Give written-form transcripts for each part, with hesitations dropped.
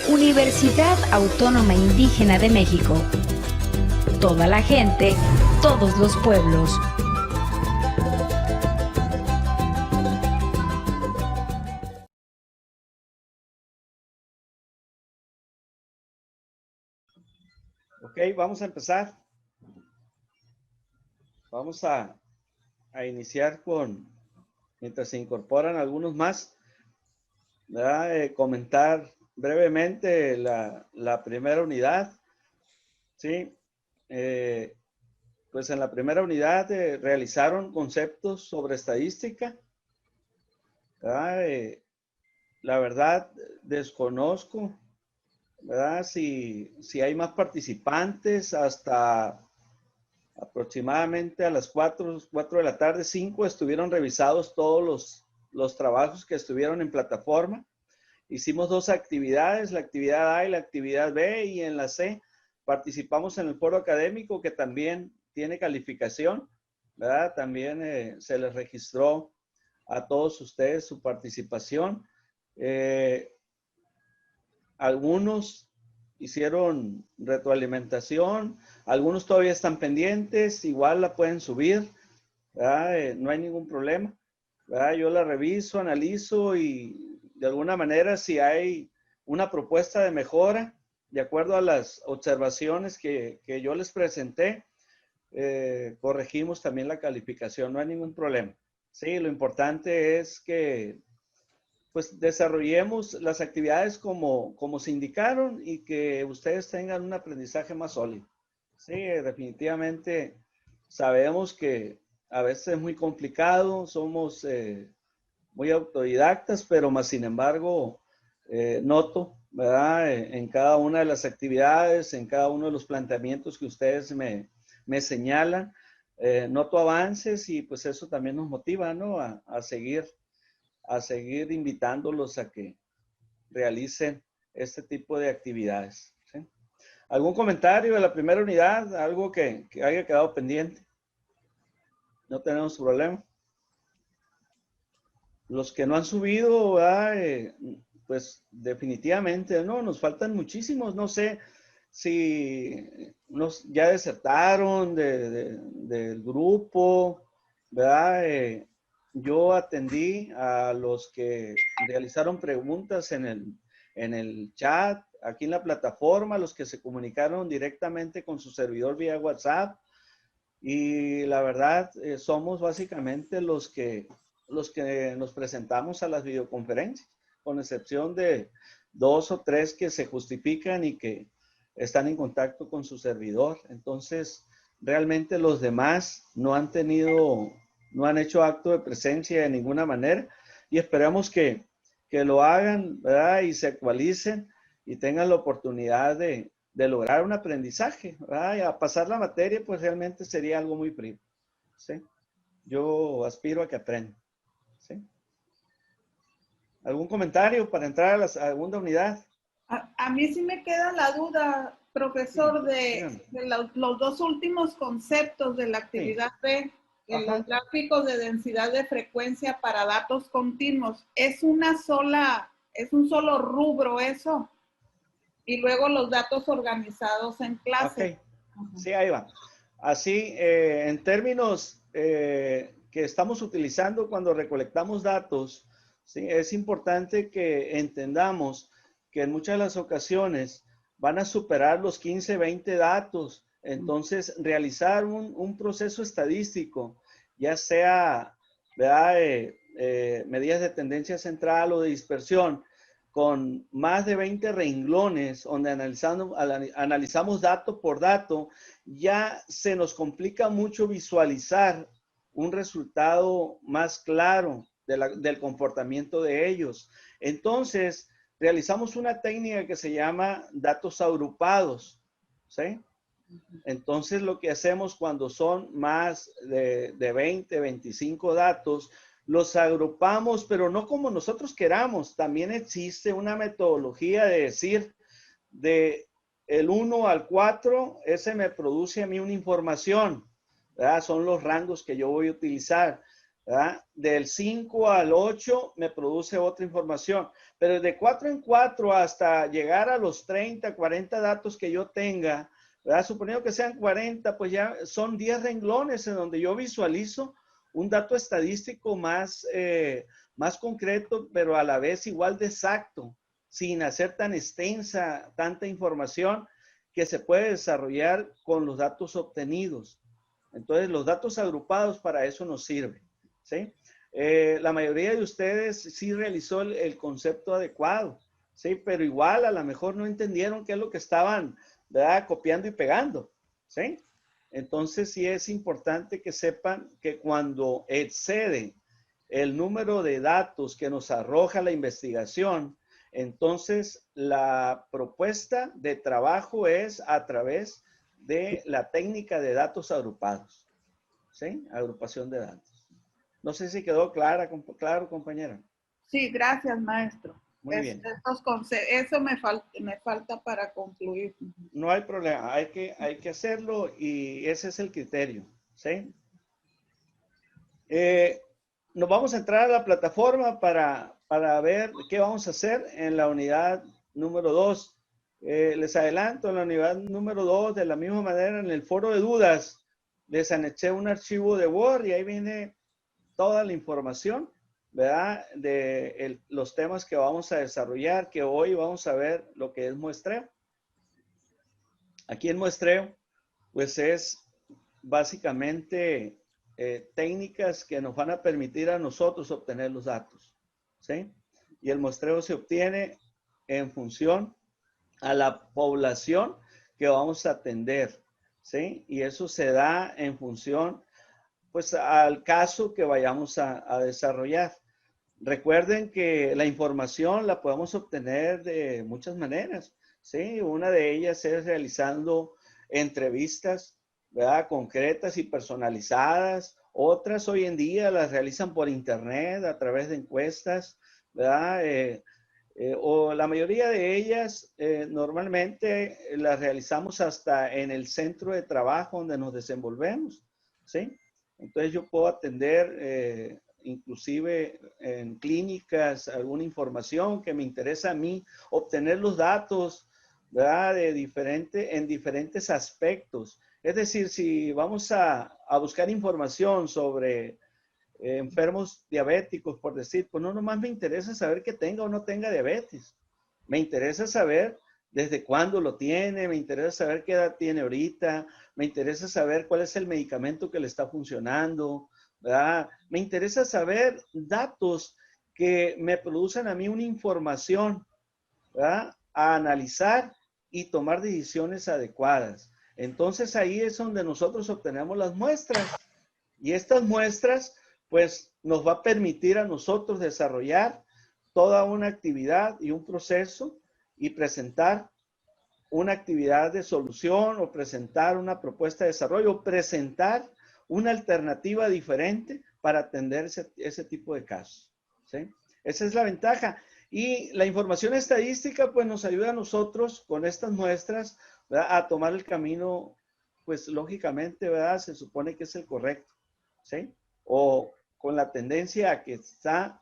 Universidad Autónoma Indígena de México. Toda la gente, todos los pueblos. Ok, vamos a empezar. Vamos a iniciar mientras se incorporan algunos más, ¿verdad? Comentar brevemente la primera unidad. Sí, pues en la primera unidad realizaron conceptos sobre estadística, ¿verdad? La verdad, desconozco, ¿verdad? Si hay más participantes. Hasta aproximadamente a las 4 de la tarde, 5 estuvieron revisados todos los trabajos que estuvieron en plataforma. Hicimos 2 actividades, la actividad A y la actividad B, y en la C participamos en el foro académico, que también tiene calificación, ¿verdad? También se les registró a todos ustedes su participación. Algunos hicieron retroalimentación, algunos todavía están pendientes, igual la pueden subir, ¿verdad? No hay ningún problema, ¿verdad? Yo la reviso, analizo y de alguna manera, si hay una propuesta de mejora, de acuerdo a las observaciones que yo les presenté, corregimos también la calificación, no hay ningún problema. Sí, lo importante es que pues desarrollemos las actividades como se indicaron y que ustedes tengan un aprendizaje más sólido. Sí, definitivamente sabemos que a veces es muy complicado, somos muy autodidactas, pero más sin embargo noto, ¿verdad? En cada una de las actividades, en cada uno de los planteamientos que ustedes me señalan, noto avances, y pues eso también nos motiva, ¿no? A seguir invitándolos a que realicen este tipo de actividades. ¿Sí? ¿Algún comentario de la primera unidad? ¿Algo que haya quedado pendiente? No tenemos problema. Los que no han subido, pues definitivamente, no, nos faltan muchísimos. No sé si ya desertaron del grupo, ¿verdad? Yo atendí a los que realizaron preguntas en el chat, aquí en la plataforma, los que se comunicaron directamente con su servidor vía WhatsApp. Y la verdad, somos básicamente los que nos presentamos a las videoconferencias, con excepción de 2 o 3 que se justifican y que están en contacto con su servidor. Entonces, realmente los demás no han hecho acto de presencia de ninguna manera, y esperamos que lo hagan, ¿verdad? Y se actualicen y tengan la oportunidad de lograr un aprendizaje, ¿verdad? Y a pasar la materia, pues realmente sería algo muy primo, ¿sí? Yo aspiro a que aprendan, ¿sí? ¿Algún comentario para entrar a la segunda unidad? A mí sí me queda la duda, profesor, Sí, de los 2 últimos conceptos de la actividad sí. B, en los gráficos de densidad de frecuencia para datos continuos. Es un solo rubro eso, y luego los datos organizados en clase. Ok, sí, ahí va. Así, en términos que estamos utilizando cuando recolectamos datos, ¿sí? Es importante que entendamos que en muchas de las ocasiones van a superar los 15, 20 datos. Entonces, realizar un proceso estadístico, ya sea, ¿verdad? Medidas de tendencia central o de dispersión, con más de 20 renglones, donde analizamos dato por dato, ya se nos complica mucho visualizar un resultado más claro del comportamiento de ellos. Entonces, realizamos una técnica que se llama datos agrupados, ¿sí? Entonces, lo que hacemos cuando son más de 20, 25 datos, los agrupamos, pero no como nosotros queramos. También existe una metodología de decir, de el 1 al 4, ese me produce a mí una información, ¿verdad? Son los rangos que yo voy a utilizar. ¿verdad? Del 5 al 8 me produce otra información, pero de 4 en 4 hasta llegar a los 30, 40 datos que yo tenga, ¿verdad? Suponiendo que sean 40, pues ya son 10 renglones en donde yo visualizo un dato estadístico más, más concreto, pero a la vez igual de exacto, sin hacer tan extensa, tanta información que se puede desarrollar con los datos obtenidos. Entonces, los datos agrupados para eso nos sirven, ¿sí? La mayoría de ustedes sí realizó el concepto adecuado, ¿sí? Pero igual a lo mejor no entendieron qué es lo que estaban, ¿verdad? Copiando y pegando, ¿sí? Entonces, sí es importante que sepan que cuando excede el número de datos que nos arroja la investigación, entonces la propuesta de trabajo es a través de la técnica de datos agrupados, ¿sí? Agrupación de datos. No sé si quedó claro, compañera. Sí, gracias, maestro. Muy bien. Eso me falta para concluir. No hay problema, hay que hacerlo y ese es el criterio, ¿sí? Nos vamos a entrar a la plataforma para ver qué vamos a hacer en la unidad número 2. Les adelanto, en la unidad número 2, de la misma manera, en el foro de dudas, les anexé un archivo de Word y ahí viene toda la información, ¿verdad? De los temas que vamos a desarrollar, que hoy vamos a ver lo que es muestreo. Aquí en muestreo, pues es básicamente técnicas que nos van a permitir a nosotros obtener los datos, ¿sí? Y el muestreo se obtiene en función a la población que vamos a atender, ¿sí? Y eso se da en función, pues, al caso que vayamos a desarrollar. Recuerden que la información la podemos obtener de muchas maneras, ¿sí? Una de ellas es realizando entrevistas, ¿verdad? Concretas y personalizadas. Otras hoy en día las realizan por internet a través de encuestas, ¿verdad? O la mayoría de ellas normalmente las realizamos hasta en el centro de trabajo donde nos desenvolvemos, ¿sí? Entonces yo puedo atender inclusive en clínicas alguna información que me interesa a mí, obtener los datos, ¿verdad? En diferentes aspectos. Es decir, si vamos a buscar información sobre enfermos diabéticos, por decir, pues no nomás me interesa saber que tenga o no tenga diabetes. Me interesa saber desde cuándo lo tiene, me interesa saber qué edad tiene ahorita, me interesa saber cuál es el medicamento que le está funcionando, ¿verdad? Me interesa saber datos que me producen a mí una información, ¿verdad? A analizar y tomar decisiones adecuadas. Entonces ahí es donde nosotros obtenemos las muestras y estas muestras pues nos va a permitir a nosotros desarrollar toda una actividad y un proceso y presentar una actividad de solución o presentar una propuesta de desarrollo o presentar una alternativa diferente para atender ese tipo de casos, ¿sí? Esa es la ventaja. Y la información estadística pues nos ayuda a nosotros con estas muestras, ¿verdad? A tomar el camino, pues lógicamente, ¿verdad? Se supone que es el correcto, ¿sí? O con la tendencia a que está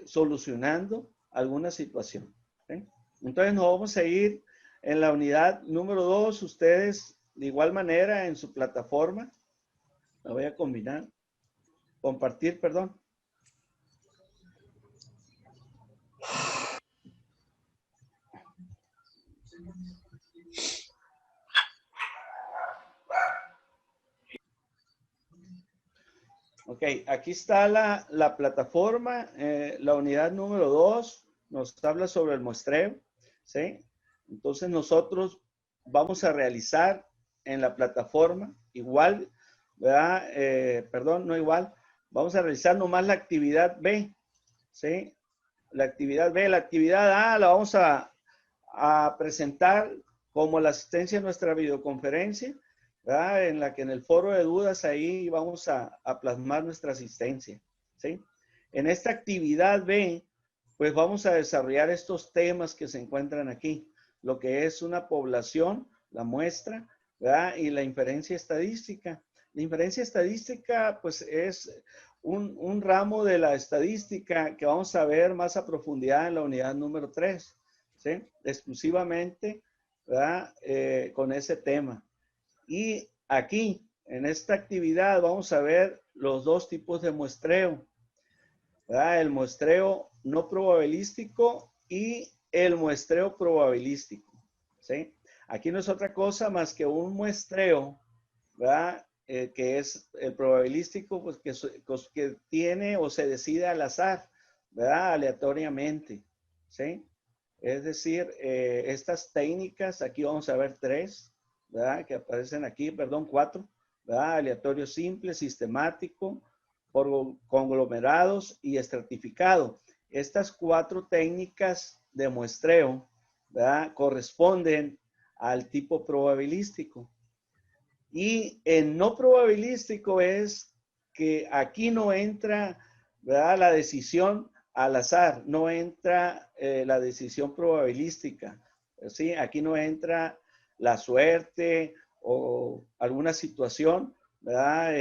solucionando alguna situación, ¿sí? Entonces nos vamos a ir en la unidad número 2, ustedes de igual manera en su plataforma, la voy a compartir, perdón. Ok, aquí está la plataforma, la unidad número 2 nos habla sobre el muestreo, ¿sí? Entonces nosotros vamos a realizar en la plataforma igual, ¿verdad? Perdón, no igual, vamos a realizar nomás la actividad B, ¿sí? La actividad B, la actividad A la vamos a presentar como la asistencia a nuestra videoconferencia, ¿verdad? En la que en el foro de dudas ahí vamos a plasmar nuestra asistencia, ¿sí? En esta actividad B, pues vamos a desarrollar estos temas que se encuentran aquí, lo que es una población, la muestra, ¿verdad? Y la inferencia estadística. La inferencia estadística, pues es un ramo de la estadística que vamos a ver más a profundidad en la unidad número 3, ¿sí? Exclusivamente, ¿verdad? Con ese tema. Y aquí, en esta actividad, vamos a ver los dos tipos de muestreo, ¿verdad? El muestreo no probabilístico y el muestreo probabilístico, ¿sí? Aquí no es otra cosa más que un muestreo, ¿verdad? Que es el probabilístico, pues que tiene o se decide al azar, ¿verdad? Aleatoriamente, ¿sí? Es decir, estas técnicas, aquí vamos a ver 3, ¿verdad? Que aparecen aquí, perdón, 4, ¿verdad? Aleatorio simple, sistemático, por conglomerados y estratificado. Estas 4 técnicas de muestreo, ¿verdad? Corresponden al tipo probabilístico. Y en no probabilístico es que aquí no entra, ¿verdad? La decisión al azar, no entra la decisión probabilística, ¿sí? Aquí no entra la suerte o alguna situación, ¿verdad?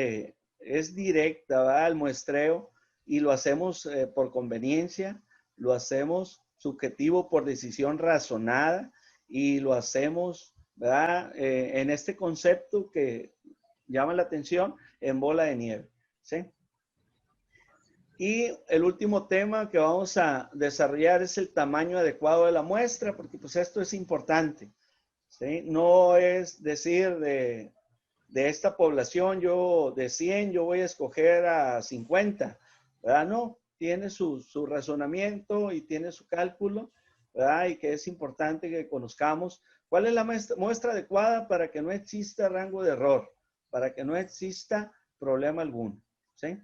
Es directa, ¿verdad? El muestreo y lo hacemos por conveniencia, lo hacemos subjetivo por decisión razonada y lo hacemos, ¿verdad? En este concepto que llama la atención en bola de nieve, ¿sí? Y el último tema que vamos a desarrollar es el tamaño adecuado de la muestra, porque pues esto es importante, ¿sí? No es decir de esta población, yo de 100, yo voy a escoger a 50, ¿verdad? No, tiene su razonamiento y tiene su cálculo, ¿verdad? Y que es importante que conozcamos cuál es la muestra adecuada para que no exista rango de error, para que no exista problema alguno, ¿sí?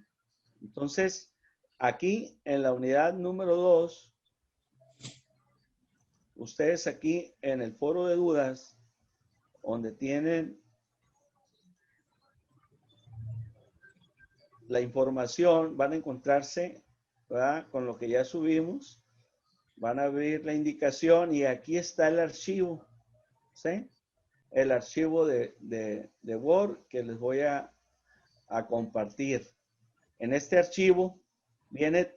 Entonces, aquí en la unidad número 2, ustedes aquí en el foro de dudas, donde tienen la información, van a encontrarse, ¿verdad? Con lo que ya subimos, van a ver la indicación y aquí está el archivo, ¿sí? El archivo de Word que les voy a compartir. En este archivo viene,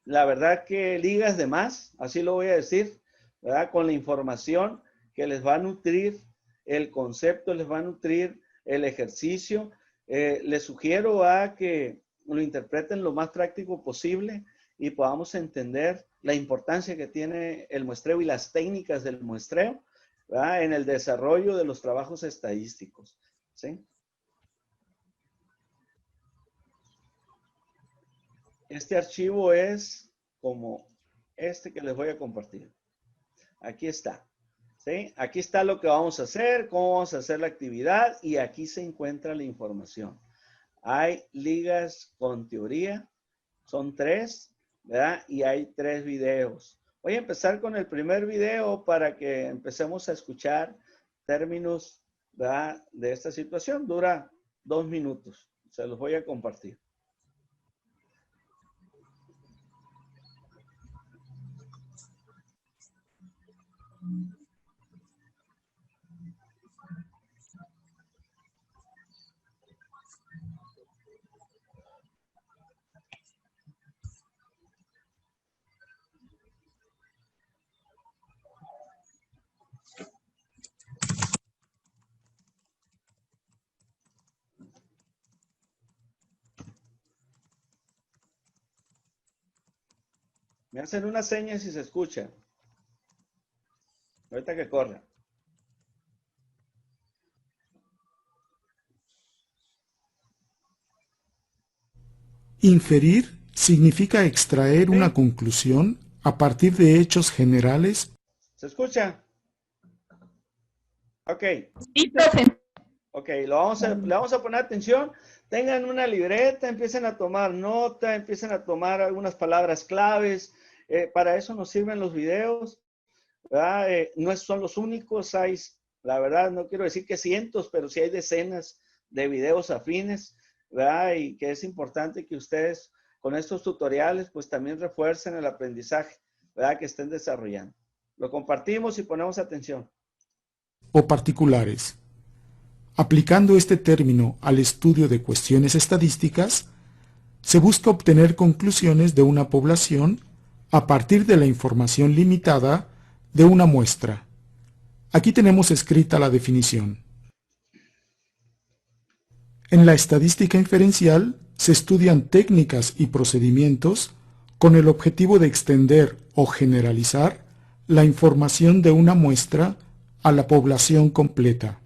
la verdad que ligas de más, así lo voy a decir, ¿verdad? Con la información que les va a nutrir el concepto, les va a nutrir el ejercicio. Les sugiero a que lo interpreten lo más práctico posible y podamos entender la importancia que tiene el muestreo y las técnicas del muestreo, ¿verdad? En el desarrollo de los trabajos estadísticos, ¿sí? Este archivo es como este que les voy a compartir. Aquí está, ¿sí? Aquí está lo que vamos a hacer, cómo vamos a hacer la actividad y aquí se encuentra la información. Hay ligas con teoría, son 3, ¿verdad? Y hay 3 videos. Voy a empezar con el primer video para que empecemos a escuchar términos, ¿verdad? De esta situación. Dura 2 minutos. Se los voy a compartir. Me hacen una seña si se escucha. Ahorita que corra. Inferir significa extraer ¿Sí? una conclusión a partir de hechos generales. ¿Se escucha? Ok. Sí, profe. Ok, le vamos a poner atención. Tengan una libreta, empiecen a tomar nota, empiecen a tomar algunas palabras claves. Para eso nos sirven los videos, ¿verdad? No son los únicos, hay, la verdad, no quiero decir que cientos, pero sí hay decenas de videos afines, ¿verdad? Y que es importante que ustedes con estos tutoriales pues también refuercen el aprendizaje, ¿verdad? Que estén desarrollando. Lo compartimos y ponemos atención. O particulares. Aplicando este término al estudio de cuestiones estadísticas, Se busca obtener conclusiones de una población a partir de la información limitada de una muestra. Aquí tenemos escrita la definición. En la estadística inferencial se estudian técnicas y procedimientos con el objetivo de extender o generalizar la información de una muestra a la población completa.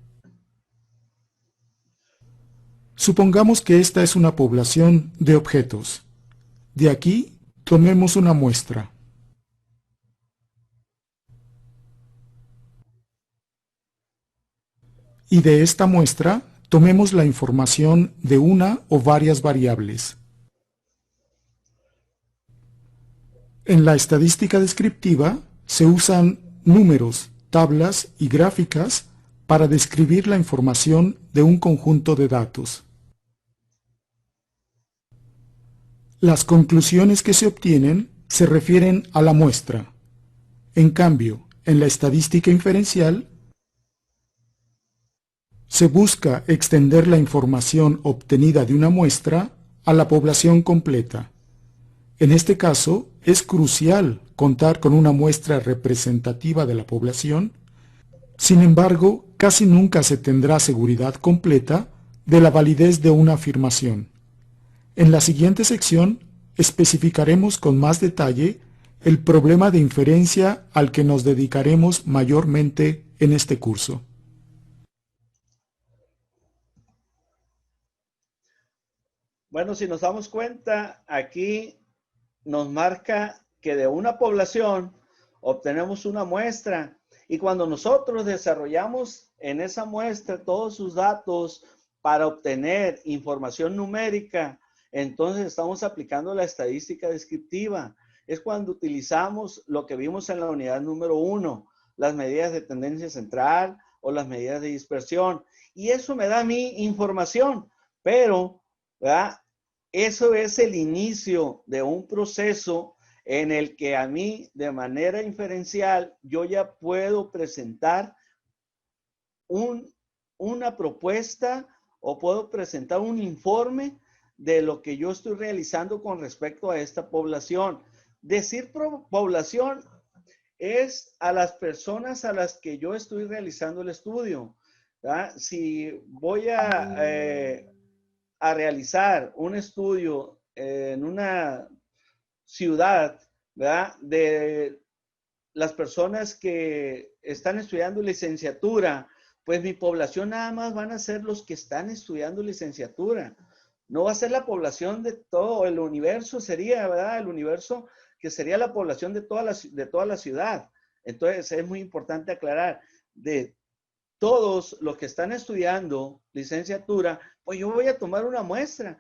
Supongamos que esta es una población de objetos. De aquí, tomemos una muestra. Y de esta muestra, tomemos la información de una o varias variables. En la estadística descriptiva se usan números, tablas y gráficas para describir la información de un conjunto de datos. Las conclusiones que se obtienen se refieren a la muestra. En cambio, en la estadística inferencial, se busca extender la información obtenida de una muestra a la población completa. En este caso, es crucial contar con una muestra representativa de la población. Sin embargo, casi nunca se tendrá seguridad completa de la validez de una afirmación. En la siguiente sección especificaremos con más detalle el problema de inferencia al que nos dedicaremos mayormente en este curso. Bueno, si nos damos cuenta, aquí nos marca que de una población obtenemos una muestra y cuando nosotros desarrollamos en esa muestra todos sus datos para obtener información numérica, entonces estamos aplicando la estadística descriptiva. Es cuando utilizamos lo que vimos en la unidad número 1, las medidas de tendencia central o las medidas de dispersión. Y eso me da a mí información, pero, ¿verdad? Eso es el inicio de un proceso en el que a mí, de manera inferencial, yo ya puedo presentar una propuesta o puedo presentar un informe de lo que yo estoy realizando con respecto a esta población. Decir población es a las personas a las que yo estoy realizando el estudio, ¿verdad? Si voy a realizar un estudio en una ciudad, ¿verdad? De las personas que están estudiando licenciatura, pues mi población nada más van a ser los que están estudiando licenciatura. No va a ser la población de todo el universo, sería, ¿verdad? El universo que sería la población de toda la ciudad. Entonces es muy importante aclarar, de todos los que están estudiando licenciatura, pues yo voy a tomar una muestra,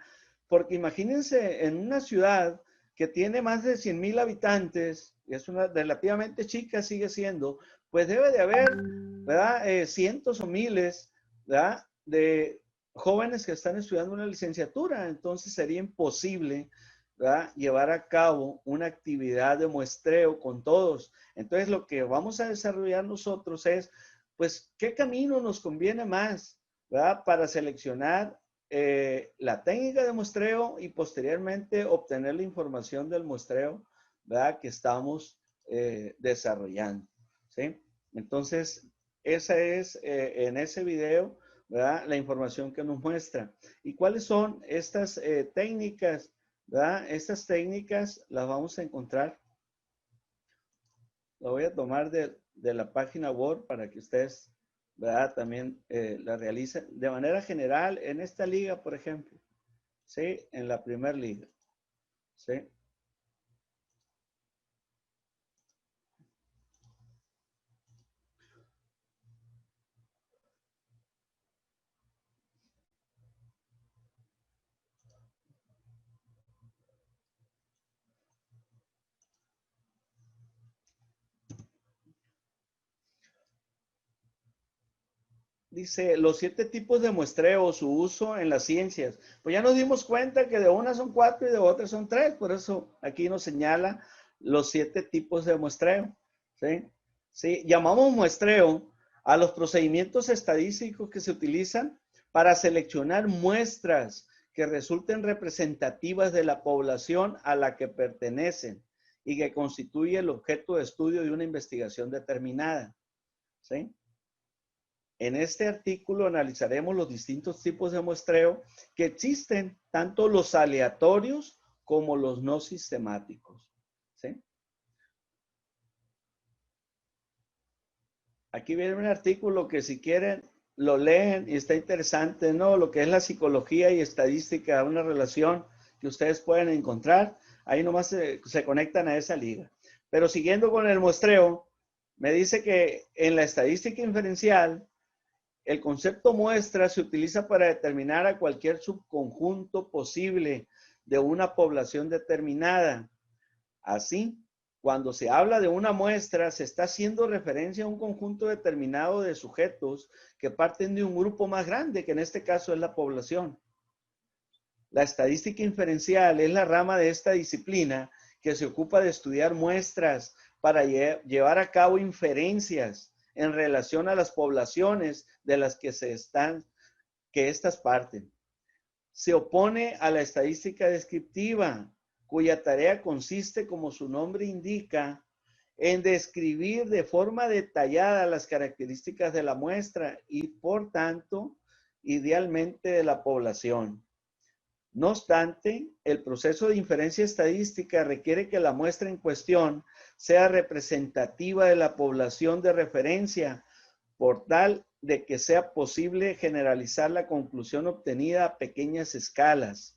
porque imagínense en una ciudad que tiene más de 100,000 habitantes, y es una relativamente chica, sigue siendo, pues debe de haber, ¿verdad? Cientos o miles, ¿verdad? De jóvenes que están estudiando una licenciatura, entonces sería imposible, ¿verdad? Llevar a cabo una actividad de muestreo con todos. Entonces lo que vamos a desarrollar nosotros es, pues, ¿qué camino nos conviene más, ¿verdad? Para seleccionar la técnica de muestreo y posteriormente obtener la información del muestreo, ¿verdad? Que estamos desarrollando, ¿sí? Entonces, esa es en ese video, ¿verdad? La información que nos muestra. ¿Y cuáles son estas técnicas, ¿verdad? Estas técnicas las vamos a encontrar. Lo voy a tomar de la página Word para que ustedes, ¿verdad? También la realicen de manera general en esta liga, por ejemplo, ¿sí? En la primera liga, ¿sí? Dice, los 7 tipos de muestreo, su uso en las ciencias. Pues ya nos dimos cuenta que de una son 4 y de otras son 3. Por eso aquí nos señala los 7 tipos de muestreo. ¿Sí? ¿Sí? Llamamos muestreo a los procedimientos estadísticos que se utilizan para seleccionar muestras que resulten representativas de la población a la que pertenecen y que constituye el objeto de estudio de una investigación determinada. ¿Sí? En este artículo analizaremos los distintos tipos de muestreo que existen, tanto los aleatorios como los no sistemáticos. ¿Sí? Aquí viene un artículo que si quieren lo leen y está interesante, ¿no? Lo que es la psicología y estadística, una relación que ustedes pueden encontrar. Ahí nomás se conectan a esa liga. Pero siguiendo con el muestreo, me dice que en la estadística inferencial, el concepto muestra se utiliza para determinar a cualquier subconjunto posible de una población determinada. Así, cuando se habla de una muestra, se está haciendo referencia a un conjunto determinado de sujetos que parten de un grupo más grande, que en este caso es la población. La estadística inferencial es la rama de esta disciplina que se ocupa de estudiar muestras para llevar a cabo inferencias en relación a las poblaciones de las que estas parten. Se opone a la estadística descriptiva, cuya tarea consiste, como su nombre indica, en describir de forma detallada las características de la muestra y, por tanto, idealmente de la población. No obstante, el proceso de inferencia estadística requiere que la muestra en cuestión sea representativa de la población de referencia, por tal de que sea posible generalizar la conclusión obtenida a pequeñas escalas.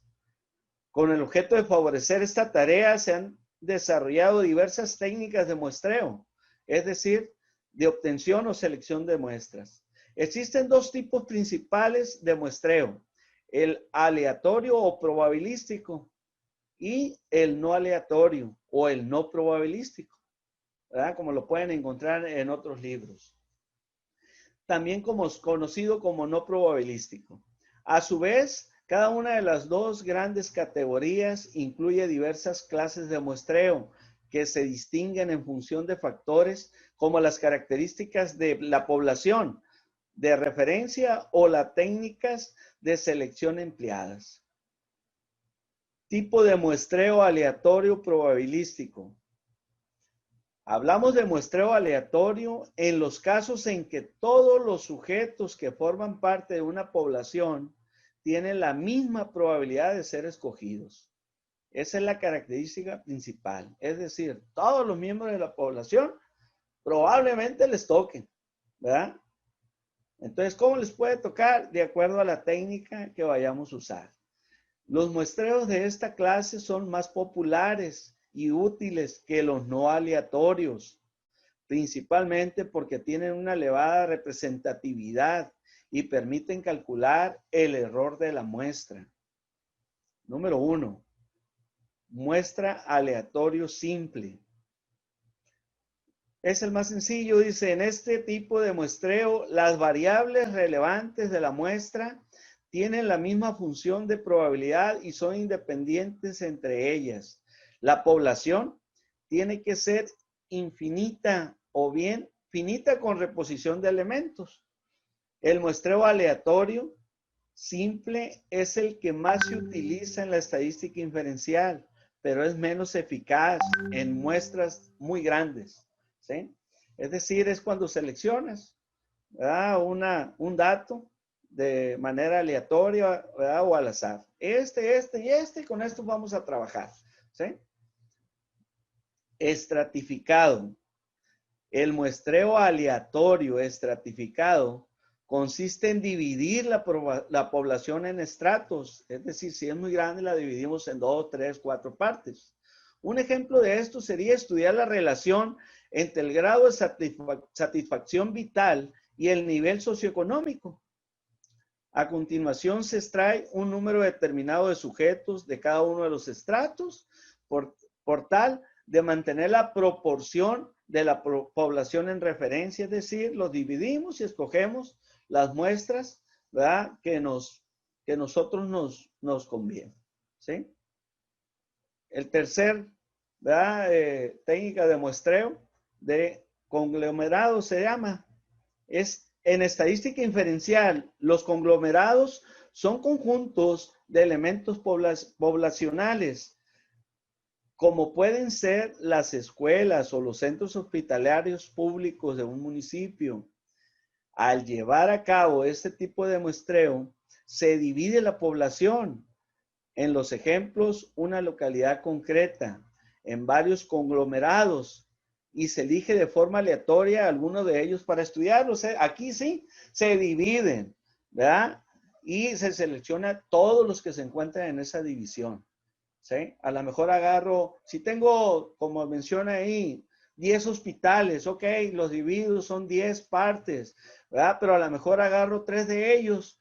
Con el objeto de favorecer esta tarea se han desarrollado diversas técnicas de muestreo, es decir, de obtención o selección de muestras. Existen dos tipos principales de muestreo: el aleatorio o probabilístico y el no aleatorio o el no probabilístico, ¿verdad? Como lo pueden encontrar en otros libros. También conocido como no probabilístico. A su vez, cada una de las dos grandes categorías incluye diversas clases de muestreo que se distinguen en función de factores como las características de la población de referencia o las técnicas de selección empleadas. Tipo de muestreo aleatorio probabilístico. Hablamos de muestreo aleatorio en los casos en que todos los sujetos que forman parte de una población tienen la misma probabilidad de ser escogidos. Esa es la característica principal. Es decir, todos los miembros de la población probablemente les toquen, ¿verdad? Entonces, ¿cómo les puede tocar? De acuerdo a la técnica que vayamos a usar. Los muestreos de esta clase son más populares y útiles que los no aleatorios, principalmente porque tienen una elevada representatividad y permiten calcular el error de la muestra. Número 1. Muestra aleatorio simple. Es el más sencillo, dice, en este tipo de muestreo, las variables relevantes de la muestra tienen la misma función de probabilidad y son independientes entre ellas. La población tiene que ser infinita o bien finita con reposición de elementos. El muestreo aleatorio simple es el que más se utiliza en la estadística inferencial, pero es menos eficaz en muestras muy grandes, ¿sí? Es decir, es cuando seleccionas, ¿verdad?, un dato de manera aleatoria, ¿verdad?, o al azar. Y con esto vamos a trabajar, ¿sí? Estratificado. El muestreo aleatorio estratificado consiste en dividir la población en estratos. Es decir, si es muy grande, la dividimos en 2, 3, 4 partes. Un ejemplo de esto sería estudiar la relación entre el grado de satisfacción vital y el nivel socioeconómico. A continuación se extrae un número determinado de sujetos de cada uno de los estratos por tal de mantener la proporción de la población en referencia, es decir, los dividimos y escogemos las muestras, ¿verdad?, que nosotros nos conviene, ¿sí? El tercer, ¿verdad?, técnica de muestreo de conglomerado se llama. Es en estadística inferencial, los conglomerados son conjuntos de elementos poblacionales, como pueden ser las escuelas o los centros hospitalarios públicos de un municipio. Al llevar a cabo este tipo de muestreo, se divide la población. En los ejemplos, una localidad concreta, en varios conglomerados, y se elige de forma aleatoria alguno de ellos para estudiarlos. Aquí sí, se dividen, ¿verdad? Y se selecciona todos los que se encuentran en esa división, ¿sí? A lo mejor agarro, si tengo, como menciona ahí, 10 hospitales, ok, los divido, son 10 partes, ¿verdad? Pero a lo mejor agarro 3 de ellos,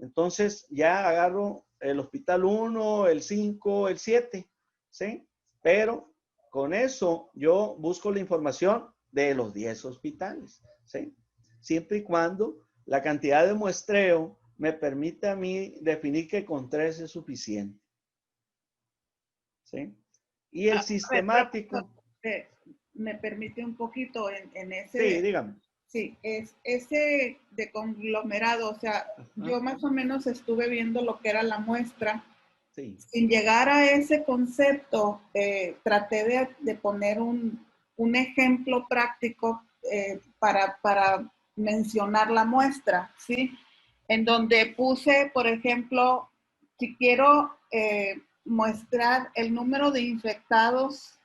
entonces ya agarro el hospital 1, el 5, el 7, ¿sí? Pero con eso yo busco la información de los 10 hospitales, ¿sí? Siempre y cuando la cantidad de muestreo me permita a mí definir que con 3 es suficiente, ¿sí? Y el sistemático. Me permite un poquito en ese. Sí, dígame. Sí, es ese de conglomerado, o sea, yo más o menos estuve viendo lo que era la muestra. Sí. Sin llegar a ese concepto, traté de poner un ejemplo práctico para mencionar la muestra, ¿sí? En donde puse, por ejemplo, si quiero muestrar el número de infectados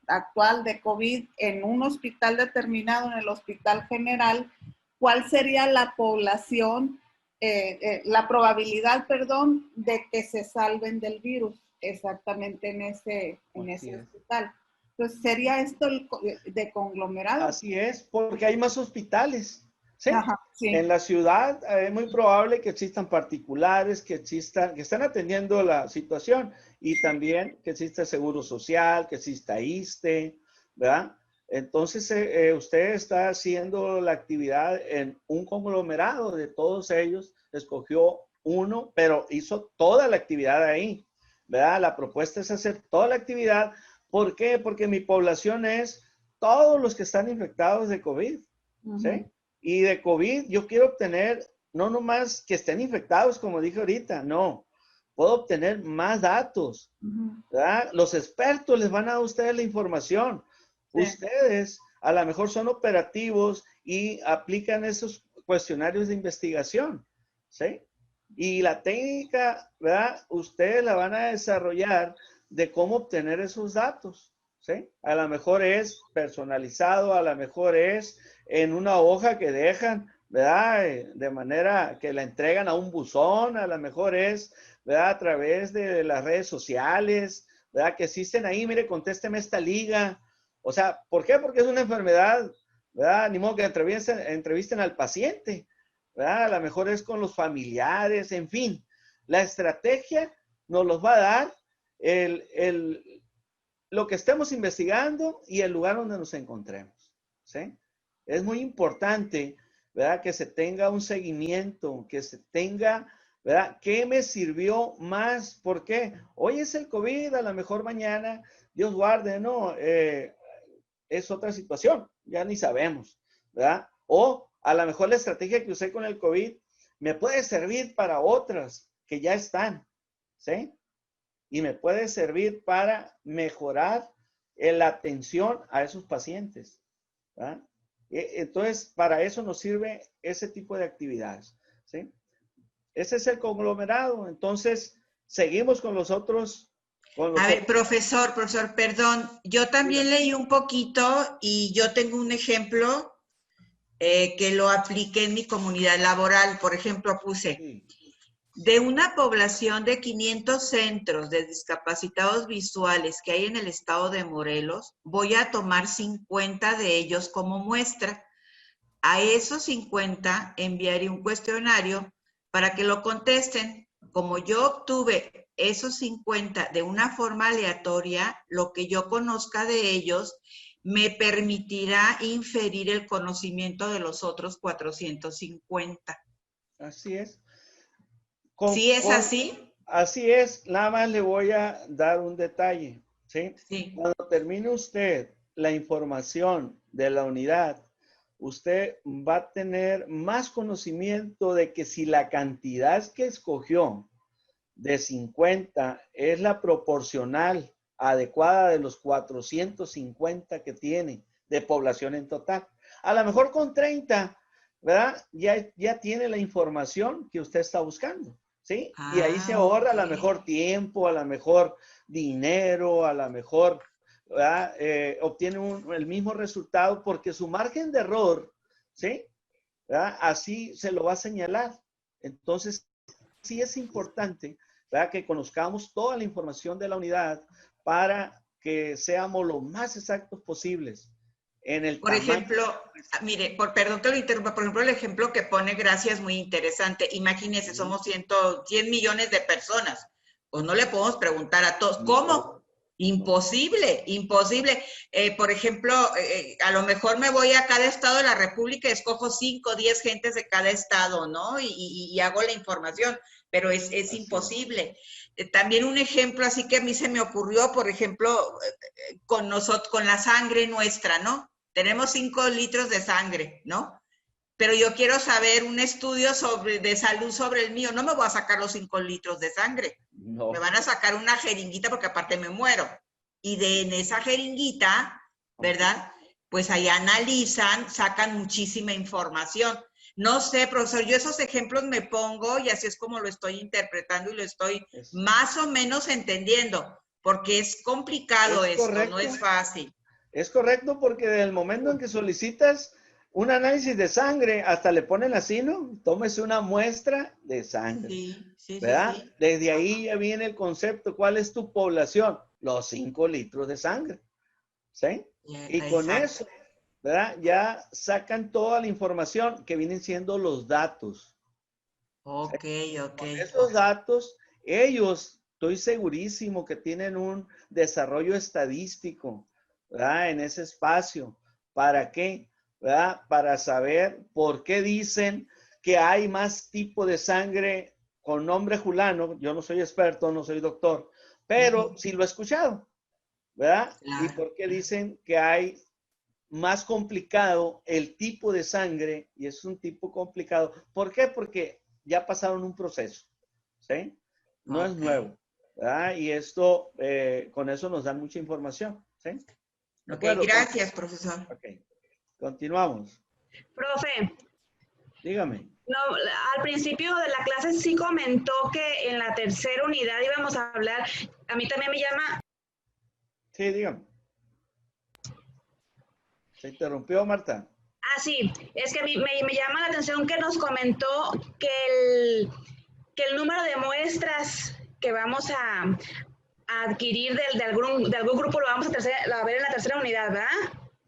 actual de COVID en un hospital determinado, en el hospital general, ¿cuál sería la población, la probabilidad, perdón, de que se salven del virus exactamente en ese hospital? Entonces, ¿sería esto de conglomerado? Así es, porque hay más hospitales. ¿Sí? Ajá, sí. En la ciudad es muy probable que existan particulares, que están atendiendo la situación, y también que exista Seguro Social, que exista ISSSTE, ¿verdad? Entonces usted está haciendo la actividad en un conglomerado de todos ellos, escogió uno, pero hizo toda la actividad ahí, ¿verdad? La propuesta es hacer toda la actividad. ¿Por qué? Porque mi población es todos los que están infectados de COVID, ¿sí? Y de COVID yo quiero obtener, no nomás que estén infectados, como dije ahorita, no. Puedo obtener más datos, ¿verdad? Los expertos les van a dar a ustedes la información. Sí. Ustedes a lo mejor son operativos y aplican esos cuestionarios de investigación, ¿sí? Y la técnica, ¿verdad? Ustedes la van a desarrollar de cómo obtener esos datos, ¿sí? A lo mejor es personalizado, a lo mejor es en una hoja que dejan, ¿verdad? De manera que la entregan a un buzón, a lo mejor es, ¿verdad? A través de las redes sociales, ¿verdad? Que existen ahí, mire, contésteme esta liga. O sea, ¿por qué? Porque es una enfermedad, ¿verdad? Ni modo que entrevisten al paciente, ¿verdad? A lo mejor es con los familiares, en fin. La estrategia nos los va a dar lo que estemos investigando y el lugar donde nos encontremos, ¿sí? Es muy importante, ¿verdad? Que se tenga un seguimiento, que se tenga, ¿verdad? ¿Qué me sirvió más? ¿Por qué? Hoy es el COVID, a lo mejor mañana, Dios guarde, ¿no? Es otra situación, ya ni sabemos, ¿verdad? O a lo mejor la estrategia que usé con el COVID me puede servir para otras que ya están, ¿sí? Y me puede servir para mejorar la atención a esos pacientes, ¿verdad? Entonces, para eso nos sirve ese tipo de actividades, ¿sí? Ese es el conglomerado. Entonces, seguimos con los otros. A ver, profesor, perdón. Yo también leí un poquito y yo tengo un ejemplo que lo apliqué en mi comunidad laboral. Por ejemplo, puse, de una población de 500 centros de discapacitados visuales que hay en el estado de Morelos, voy a tomar 50 de ellos como muestra. A esos 50 enviaré un cuestionario para que lo contesten. Como yo obtuve esos 50 de una forma aleatoria, lo que yo conozca de ellos me permitirá inferir el conocimiento de los otros 450. Así es. ¿Sí es así? Así es. Nada más le voy a dar un detalle, ¿sí? Sí. Cuando termine usted la información de la unidad, usted va a tener más conocimiento de que si la cantidad que escogió de 50 es la proporcional adecuada de los 450 que tiene de población en total. A lo mejor con 30, ¿verdad? Ya tiene la información que usted está buscando, ¿sí? Y ahí se ahorra a lo mejor tiempo, a lo mejor dinero, a lo mejor, ¿verdad? Obtiene el mismo resultado porque su margen de error, ¿sí? ¿Verdad? Así se lo va a señalar. Entonces, sí es importante, ¿verdad?, que conozcamos toda la información de la unidad para que seamos lo más exactos posibles en el Por tamaño. ejemplo, mire, perdón que lo interrumpa, por ejemplo, el ejemplo que pone Gracia es muy interesante. Imagínense, somos 100 millones de personas. Pues no le podemos preguntar a todos, ¿cómo? Imposible, imposible. Por ejemplo, a lo mejor me voy a cada estado de la República y escojo 5 o 10 gentes de cada estado, ¿no? Y hago la información, pero es imposible. También un ejemplo así que a mí se me ocurrió, por ejemplo, con nosotros, con la sangre nuestra, ¿no? Tenemos 5 litros de sangre, ¿no? Pero yo quiero saber un estudio de salud sobre el mío. No me voy a sacar los 5 litros de sangre. No. Me van a sacar una jeringuita porque aparte me muero. Y en esa jeringuita, ¿verdad? Pues ahí analizan, sacan muchísima información. No sé, profesor, yo esos ejemplos me pongo y así es como lo estoy interpretando y lo estoy más o menos entendiendo, porque es complicado esto, no es fácil. Es correcto, porque desde el momento en que solicitas un análisis de sangre, hasta le ponen así, ¿no? Tómese una muestra de sangre. Sí, ¿verdad? Sí. Desde ahí ya viene el concepto. ¿Cuál es tu población? Los 5 litros de sangre. ¿Sí? Y con eso, ¿verdad? Ya sacan toda la información que vienen siendo los datos. Ok, ¿sí? Ok. Con esos datos, ellos, estoy segurísimo que tienen un desarrollo estadístico, ¿verdad? En ese espacio. ¿Para qué? ¿Verdad? Para saber por qué dicen que hay más tipo de sangre con nombre fulano. Yo no soy experto, no soy doctor, pero sí lo he escuchado, ¿verdad? Claro. Y por qué dicen que hay más complicado el tipo de sangre, y es un tipo complicado. ¿Por qué? Porque ya pasaron un proceso, ¿sí? No es nuevo, ¿verdad? Y esto, con eso nos dan mucha información, ¿sí? Ok, gracias, profesor. Ok, continuamos. Profe. Dígame. No, al principio de la clase sí comentó que en la tercera unidad íbamos a hablar, a mí también me llama. Sí, dígame. ¿Se interrumpió, Marta? Ah, sí, es que a mí me llama la atención que nos comentó que el número de muestras que vamos a adquirir de algún grupo lo vamos a ver en la tercera unidad, ¿verdad?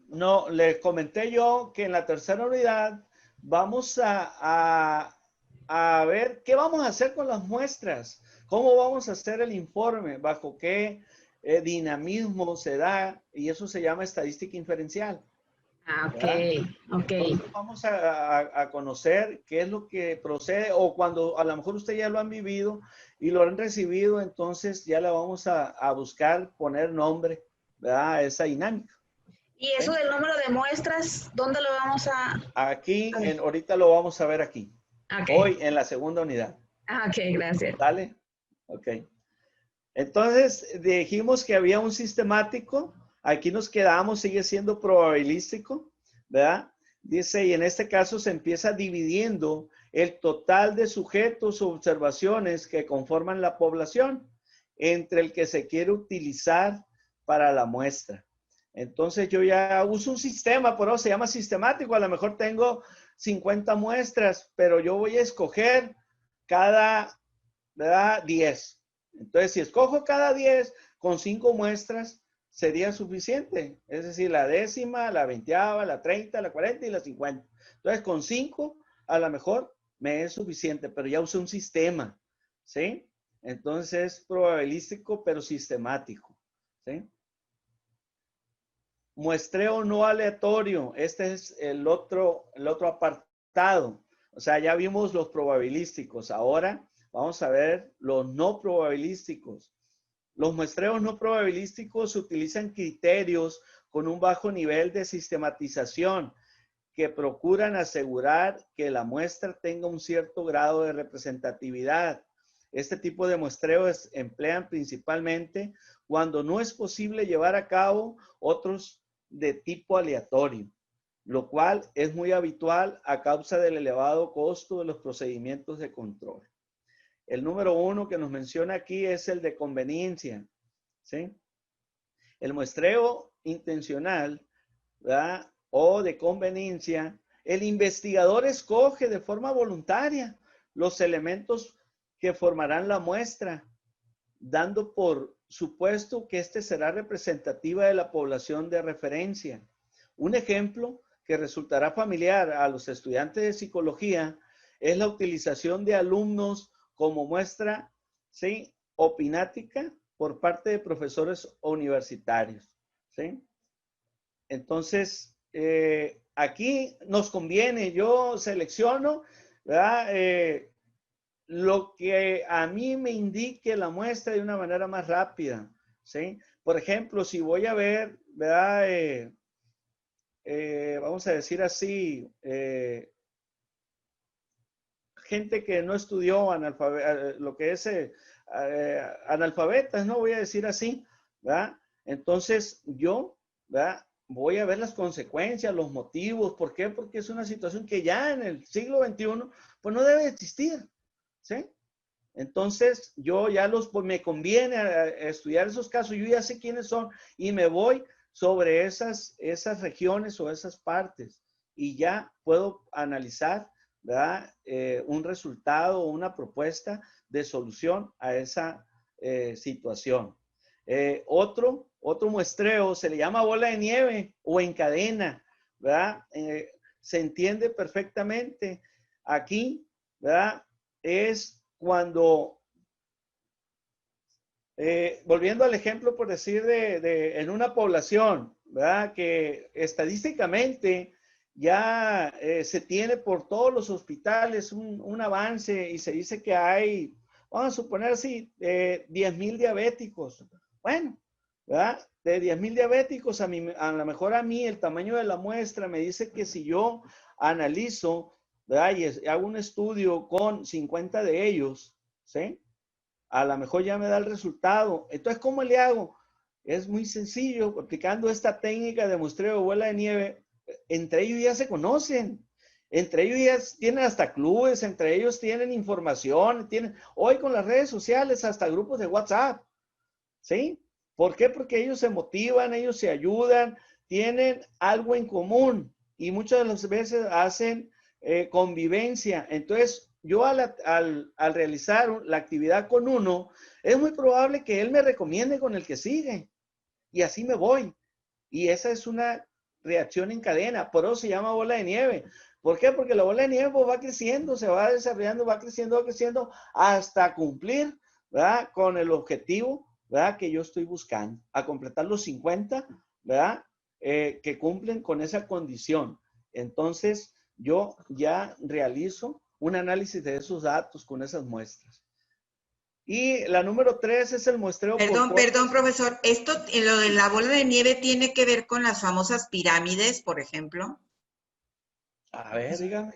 No, les comenté yo que en la tercera unidad vamos a ver qué vamos a hacer con las muestras, cómo vamos a hacer el informe, bajo qué dinamismo se da, y eso se llama estadística inferencial. Ah, ok, ok. Entonces vamos a conocer qué es lo que procede, o cuando a lo mejor usted ya lo han vivido y lo han recibido, entonces ya le vamos a buscar poner nombre, ¿verdad?, a esa dinámica. ¿Y eso del número de muestras, dónde lo vamos a...? Aquí, ahorita lo vamos a ver aquí. Okay. Hoy en la segunda unidad. Ah, ok, gracias. ¿Dale? Ok. Entonces, dijimos que había un sistemático. Aquí nos quedamos, sigue siendo probabilístico, ¿verdad? Dice, y en este caso se empieza dividiendo el total de sujetos o observaciones que conforman la población entre el que se quiere utilizar para la muestra. Entonces yo ya uso un sistema, por eso se llama sistemático. A lo mejor tengo 50 muestras, pero yo voy a escoger cada, ¿verdad?, 10. Entonces, si escojo cada 10 con 5 muestras, sería suficiente. Es decir, la décima, la 20ª, la 30, la 40 y la 50. Entonces, con 5 a lo mejor me es suficiente, pero ya usé un sistema, ¿sí? Entonces, es probabilístico, pero sistemático, ¿sí? Muestreo no aleatorio. Este es el otro apartado. O sea, ya vimos los probabilísticos. Ahora vamos a ver los no probabilísticos. Los muestreos no probabilísticos utilizan criterios con un bajo nivel de sistematización que procuran asegurar que la muestra tenga un cierto grado de representatividad. Este tipo de muestreos emplean principalmente cuando no es posible llevar a cabo otros de tipo aleatorio, lo cual es muy habitual a causa del elevado costo de los procedimientos de control. El número 1 que nos menciona aquí es el de conveniencia, ¿sí? El muestreo intencional, ¿verdad?, o de conveniencia, el investigador escoge de forma voluntaria los elementos que formarán la muestra, dando por supuesto que éste será representativa de la población de referencia. Un ejemplo que resultará familiar a los estudiantes de psicología es la utilización de alumnos como muestra, ¿sí?, opinática por parte de profesores universitarios, ¿sí? Entonces, aquí nos conviene, yo selecciono, ¿verdad?, lo que a mí me indique la muestra de una manera más rápida, ¿sí? Por ejemplo, si voy a ver, ¿verdad?, vamos a decir así, gente que no estudió lo que es analfabetas, ¿no? Voy a decir así, ¿verdad? Entonces, yo, ¿verdad?, voy a ver las consecuencias, los motivos. ¿Por qué? Porque es una situación que ya en el siglo XXI, pues no debe existir, ¿sí? Entonces, yo ya pues me conviene estudiar esos casos, yo ya sé quiénes son y me voy sobre esas regiones o esas partes y ya puedo analizar, ¿verdad?, un resultado o una propuesta de solución a esa situación. Otro muestreo se le llama bola de nieve o en cadena, ¿verdad? Se entiende perfectamente. Aquí, ¿verdad?, es cuando, volviendo al ejemplo, por decir, en una población, ¿verdad?, que estadísticamente ya se tiene por todos los hospitales un avance y se dice que hay, vamos a suponer así, 10,000 diabéticos. Bueno, ¿verdad?, de 10,000 diabéticos, a lo mejor a mí el tamaño de la muestra me dice que si yo analizo, ¿verdad?, y hago un estudio con 50 de ellos, ¿sí?, a lo mejor ya me da el resultado. Entonces, ¿cómo le hago? Es muy sencillo, aplicando esta técnica de muestreo de bola de nieve. Entre ellos ya se conocen, entre ellos ya tienen hasta clubes, entre ellos tienen información, hoy con las redes sociales hasta grupos de WhatsApp, ¿sí? ¿Por qué? Porque ellos se motivan, ellos se ayudan, tienen algo en común y muchas de las veces hacen convivencia. Entonces, yo al realizar la actividad con uno, es muy probable que él me recomiende con el que sigue y así me voy. Y esa es una reacción en cadena, por eso se llama bola de nieve. ¿Por qué? Porque la bola de nieve va creciendo, se va desarrollando, va creciendo hasta cumplir, ¿verdad?, con el objetivo, ¿verdad?, que yo estoy buscando, a completar los 50, ¿verdad?, que cumplen con esa condición. Entonces, yo ya realizo un análisis de esos datos con esas muestras. Y la número 3 es el muestreo. Perdón, profesor. ¿Esto, lo de la bola de nieve, tiene que ver con las famosas pirámides, por ejemplo? A ver, dígame.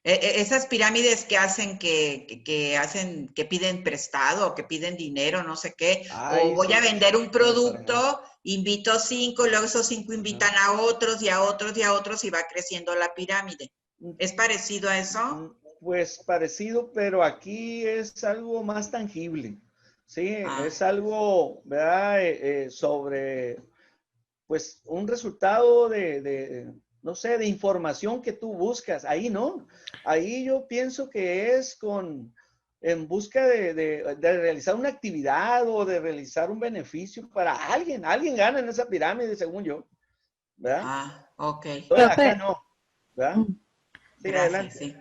Esas pirámides que hacen que piden prestado, que piden dinero, no sé qué, o voy a vender un producto, invito 5, luego esos 5 invitan a otros y a otros y a otros y va creciendo la pirámide. ¿Es parecido a eso? Pues parecido, pero aquí es algo más tangible, ¿sí? Es algo, ¿verdad?, sobre, pues, un resultado no sé, de información que tú buscas. Ahí no. Ahí yo pienso que es en busca de realizar una actividad o de realizar un beneficio para alguien. Alguien gana en esa pirámide, según yo, ¿verdad? Ok. Entonces, acá no, ¿verdad? Sí, Gracias, adelante. sí.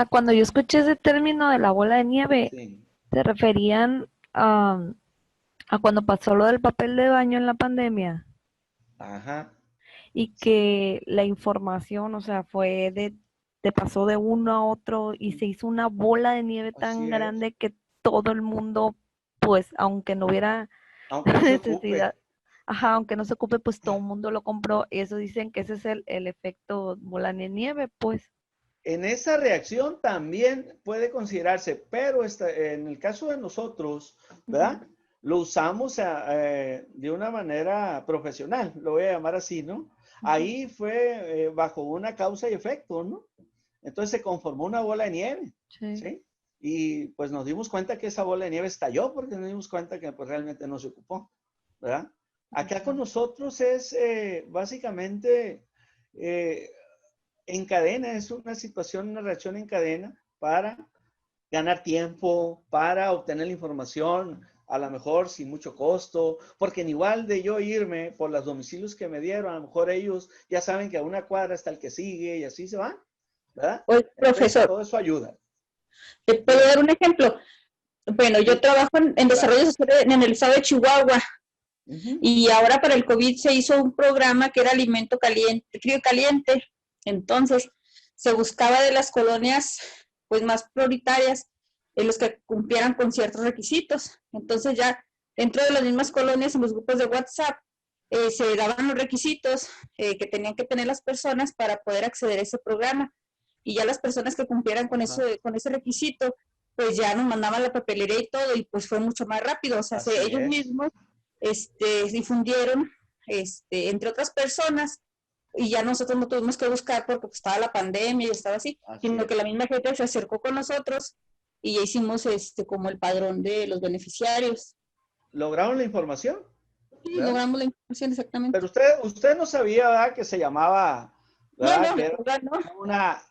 Cuando yo escuché ese término de la bola de nieve, Sí. ¿se referían a cuando pasó lo del papel de baño en la pandemia? Ajá. Y que la información, o sea, pasó de uno a otro y se hizo una bola de nieve tan Así es. grande que todo el mundo, pues, aunque no hubiera Aunque no se ocupe. necesidad, ajá, aunque no se ocupe, pues todo el mundo lo compró. Y eso dicen que ese es el efecto bola de nieve, pues. En esa reacción también puede considerarse, pero en el caso de nosotros, ¿verdad? Lo usamos de una manera profesional, lo voy a llamar así, ¿no? Ahí fue bajo una causa y efecto, ¿no? Entonces se conformó una bola de nieve, Sí. ¿sí? Y pues nos dimos cuenta que esa bola de nieve estalló porque nos dimos cuenta que pues realmente no se ocupó, ¿verdad? Acá con nosotros es básicamente en cadena, es una situación, una reacción en cadena para ganar tiempo, para obtener la información, a lo mejor sin mucho costo, porque en igual de yo irme por los domicilios que me dieron, a lo mejor ellos ya saben que a una cuadra está el que sigue y así se van, ¿verdad? Oye, Entonces profesor, todo eso ayuda. ¿te puedo dar un ejemplo? Bueno, yo Sí, trabajo en desarrollo claro. social en el estado de Chihuahua Ujú. y ahora para el COVID se hizo un programa que era alimento caliente, frío y caliente. Entonces, se buscaba de las colonias pues más prioritarias en los que cumplieran con ciertos requisitos. Entonces ya dentro de las mismas colonias en los grupos de WhatsApp se daban los requisitos que tenían que tener las personas para poder acceder a ese programa. Y ya las personas que cumplieran con Ajá. con ese requisito, pues ya nos mandaban la papelería y todo, y pues fue mucho más rápido. O sea, Así ellos es. mismos difundieron, entre otras personas, y ya nosotros no tuvimos que buscar porque pues, estaba la pandemia y estaba así, Así sino que la es. misma gente se acercó con nosotros y ya hicimos como el padrón de los beneficiarios. ¿Lograron la información? Sí, ¿Verdad? logramos la información exactamente. Pero usted no sabía, ¿verdad? Que se llamaba, No, ¿verdad? no, Que la era verdad no. una,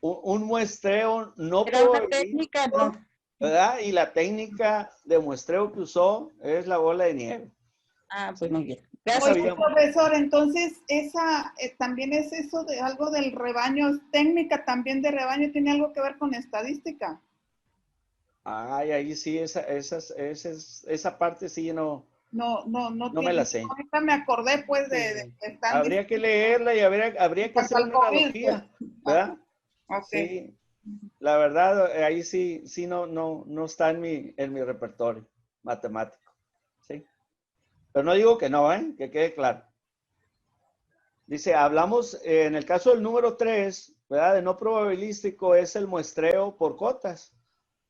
un muestreo no Era una técnica, no. probabilístico, ¿verdad? Y la técnica de muestreo que usó es la bola de nieve. Ah, pues muy bien. No Gracias. Oye, sabíamos. profesor, entonces esa también es eso de algo del rebaño, es técnica también de rebaño, tiene algo que ver con estadística. Ay, ahí sí, esa parte sí no No me la tiene. sé. Ahorita me acordé pues de Sí. que están Habría que diciendo leerla y habría en que cuanto hacer al una COVID, pues. analogía, Ajá, ¿verdad? ok. Sí, la verdad, ahí sí no está en mi repertorio matemático, ¿sí? Pero no digo que no, ¿eh? Que quede claro. Dice, hablamos, en el caso del número 3, ¿verdad? De no probabilístico es el muestreo por cotas.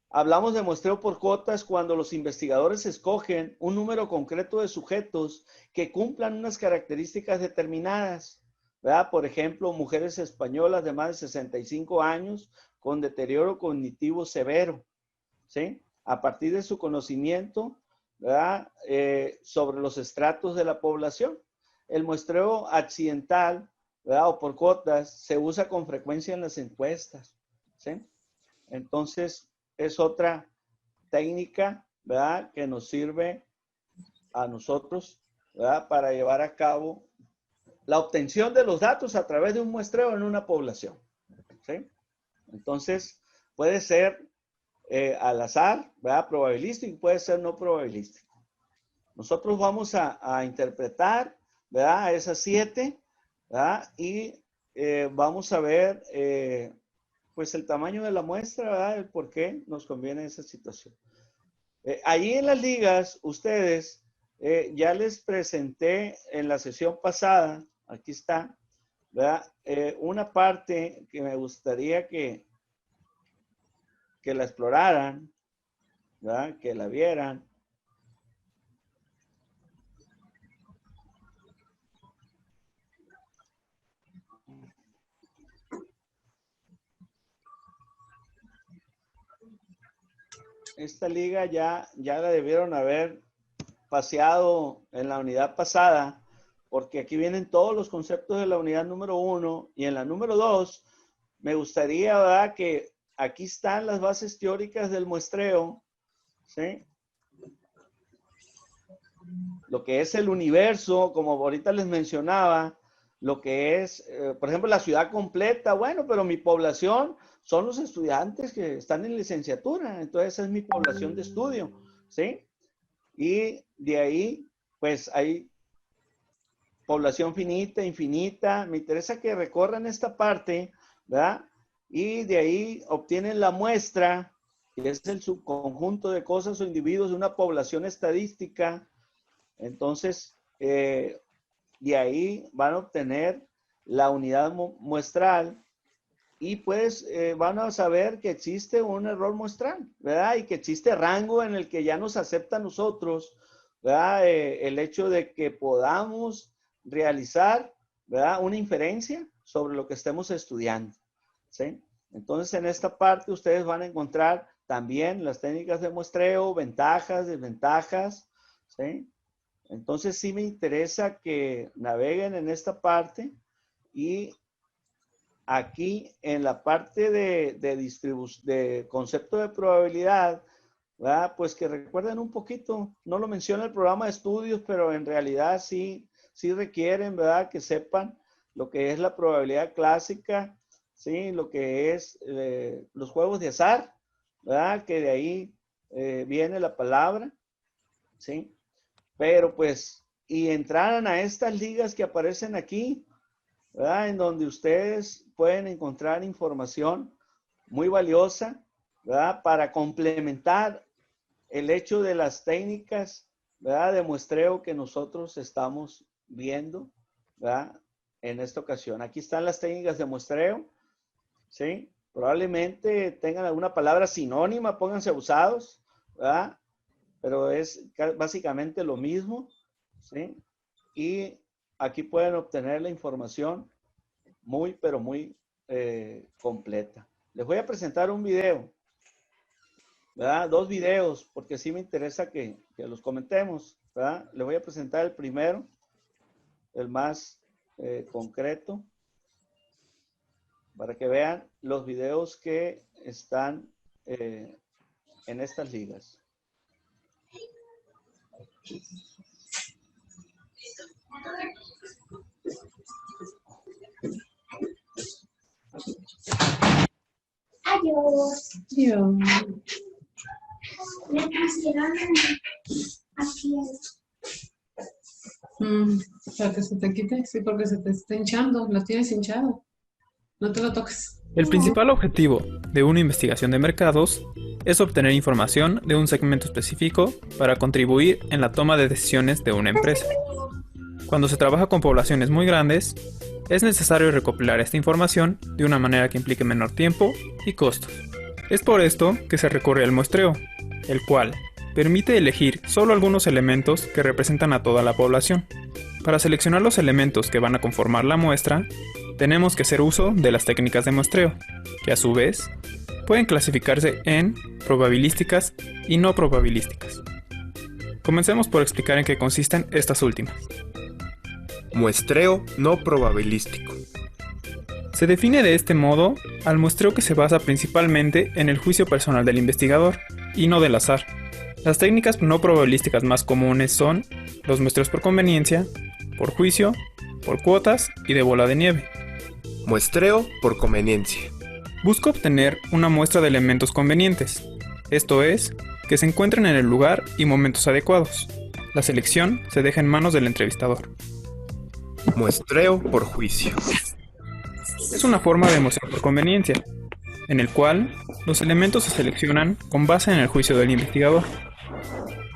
Hablamos de muestreo por cotas cuando los investigadores escogen un número concreto de sujetos que cumplan unas características determinadas, ¿verdad? Por ejemplo, mujeres españolas de más de 65 años con deterioro cognitivo severo, ¿sí? A partir de su conocimiento, ¿verdad? Sobre los estratos de la población. El muestreo accidental, ¿verdad? O por cotas se usa con frecuencia en las encuestas, ¿sí? Entonces, es otra técnica, ¿verdad? Que nos sirve a nosotros, ¿verdad? Para llevar a cabo la obtención de los datos a través de un muestreo en una población, ¿sí? Entonces, puede ser al azar, ¿verdad? Probabilístico y puede ser no probabilístico. Nosotros vamos a interpretar, ¿verdad? Esas 7, ¿verdad? Y vamos a ver, pues, el tamaño de la muestra, ¿verdad? El por qué nos conviene esa situación. Allí en las ligas, ustedes, ya les presenté en la sesión pasada, aquí está, ¿verdad? Una parte que me gustaría que la exploraran, ¿verdad? Que la vieran. Esta liga ya la debieron haber paseado en la unidad pasada, porque aquí vienen todos los conceptos de la unidad número 1 y en la número 2 me gustaría, ¿verdad? Que aquí están las bases teóricas del muestreo, ¿sí? Lo que es el universo, como ahorita les mencionaba, lo que es, por ejemplo, la ciudad completa, bueno, pero mi población son los estudiantes que están en licenciatura, entonces esa es mi población de estudio, ¿sí? Y de ahí, pues hay población finita, infinita, me interesa que recorran esta parte, ¿verdad? Y de ahí obtienen la muestra, que es el subconjunto de cosas o individuos de una población estadística, Entonces, de ahí van a obtener la unidad muestral y pues van a saber que existe un error muestral, ¿verdad? Y que existe rango en el que ya nos acepta a nosotros, ¿verdad? El hecho de que podamos realizar, ¿verdad? Una inferencia sobre lo que estemos estudiando, ¿sí? Entonces, en esta parte ustedes van a encontrar también las técnicas de muestreo, ventajas, desventajas, ¿sí? Entonces, sí me interesa que naveguen en esta parte y aquí en la parte de concepto de probabilidad, ¿verdad? Pues que recuerden un poquito, no lo menciona el programa de estudios, pero en realidad sí requieren, ¿verdad? Que sepan lo que es la probabilidad clásica, ¿sí? Lo que es los juegos de azar, ¿verdad? Que de ahí viene la palabra, ¿sí? Pero pues, y entraran a estas ligas que aparecen aquí, ¿verdad? En donde ustedes pueden encontrar información muy valiosa, ¿verdad? Para complementar el hecho de las técnicas, ¿verdad? De muestreo que nosotros estamos viendo, ¿verdad? En esta ocasión. Aquí están las técnicas de muestreo, ¿sí? Probablemente tengan alguna palabra sinónima, pónganse abusados, ¿verdad? Pero es básicamente lo mismo, ¿sí? Y aquí pueden obtener la información muy, pero muy completa. Les voy a presentar un video, ¿verdad? 2 videos, porque sí me interesa que los comentemos, ¿verdad? Les voy a presentar el primero, el más concreto, para que vean los videos que están en estas ligas. Adiós. Le pusieron aquí. Para que se te quite, sí, porque se te está hinchando, lo tienes hinchado. No te lo toques. El principal objetivo de una investigación de mercados es obtener información de un segmento específico para contribuir en la toma de decisiones de una empresa. Cuando se trabaja con poblaciones muy grandes, es necesario recopilar esta información de una manera que implique menor tiempo y costos. Es por esto que se recurre al muestreo, el cual permite elegir solo algunos elementos que representan a toda la población. Para seleccionar los elementos que van a conformar la muestra, tenemos que hacer uso de las técnicas de muestreo, que a su vez pueden clasificarse en probabilísticas y no probabilísticas. Comencemos por explicar en qué consisten estas últimas. Muestreo no probabilístico. Se define de este modo al muestreo que se basa principalmente en el juicio personal del investigador y no del azar. Las técnicas no probabilísticas más comunes son los muestreos por conveniencia, por juicio, por cuotas y de bola de nieve. Muestreo por conveniencia. Busca obtener una muestra de elementos convenientes, esto es, que se encuentren en el lugar y momentos adecuados. La selección se deja en manos del entrevistador. Muestreo por juicio. Es una forma de muestreo por conveniencia, en el cual los elementos se seleccionan con base en el juicio del investigador.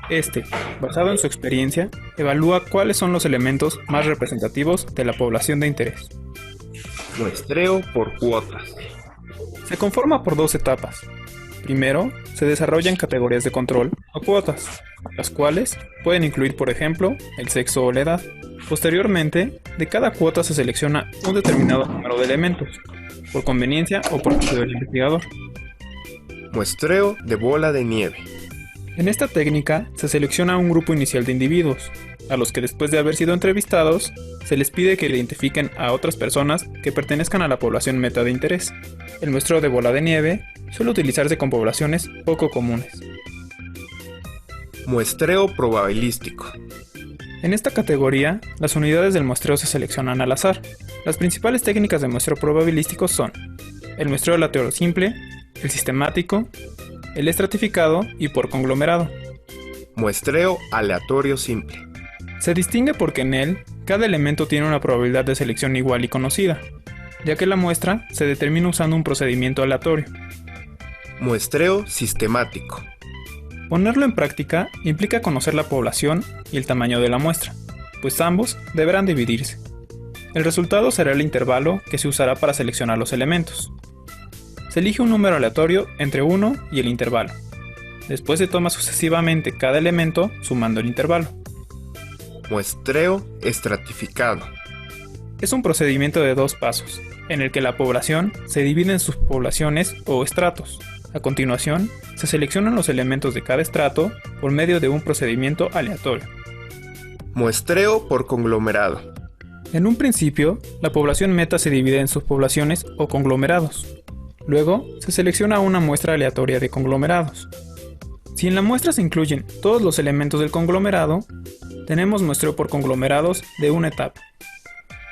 Este, basado en su experiencia, evalúa cuáles son los elementos más representativos de la población de interés. Muestreo por cuotas. Se conforma por 2 etapas. Primero, se desarrollan categorías de control o cuotas, las cuales pueden incluir, por ejemplo, el sexo o la edad. Posteriormente, de cada cuota se selecciona un determinado número de elementos, por conveniencia o por juicio del investigador. Muestreo de bola de nieve. En esta técnica se selecciona un grupo inicial de individuos, a los que después de haber sido entrevistados, se les pide que identifiquen a otras personas que pertenezcan a la población meta de interés. El muestreo de bola de nieve suele utilizarse con poblaciones poco comunes. Muestreo probabilístico. En esta categoría, las unidades del muestreo se seleccionan al azar. Las principales técnicas de muestreo probabilístico son el muestreo aleatorio simple, el sistemático, el estratificado y por conglomerado. Muestreo aleatorio simple. Se distingue porque en él, cada elemento tiene una probabilidad de selección igual y conocida, ya que la muestra se determina usando un procedimiento aleatorio. Muestreo sistemático. Ponerlo en práctica implica conocer la población y el tamaño de la muestra, pues ambos deberán dividirse. El resultado será el intervalo que se usará para seleccionar los elementos. Se elige un número aleatorio entre 1 y el intervalo. Después se toma sucesivamente cada elemento sumando el intervalo. Muestreo estratificado. Es un procedimiento de 2 pasos, en el que la población se divide en subpoblaciones o estratos. A continuación, se seleccionan los elementos de cada estrato por medio de un procedimiento aleatorio. Muestreo por conglomerado. En un principio, la población meta se divide en subpoblaciones o conglomerados. Luego, se selecciona una muestra aleatoria de conglomerados. Si en la muestra se incluyen todos los elementos del conglomerado, tenemos muestreo por conglomerados de una etapa.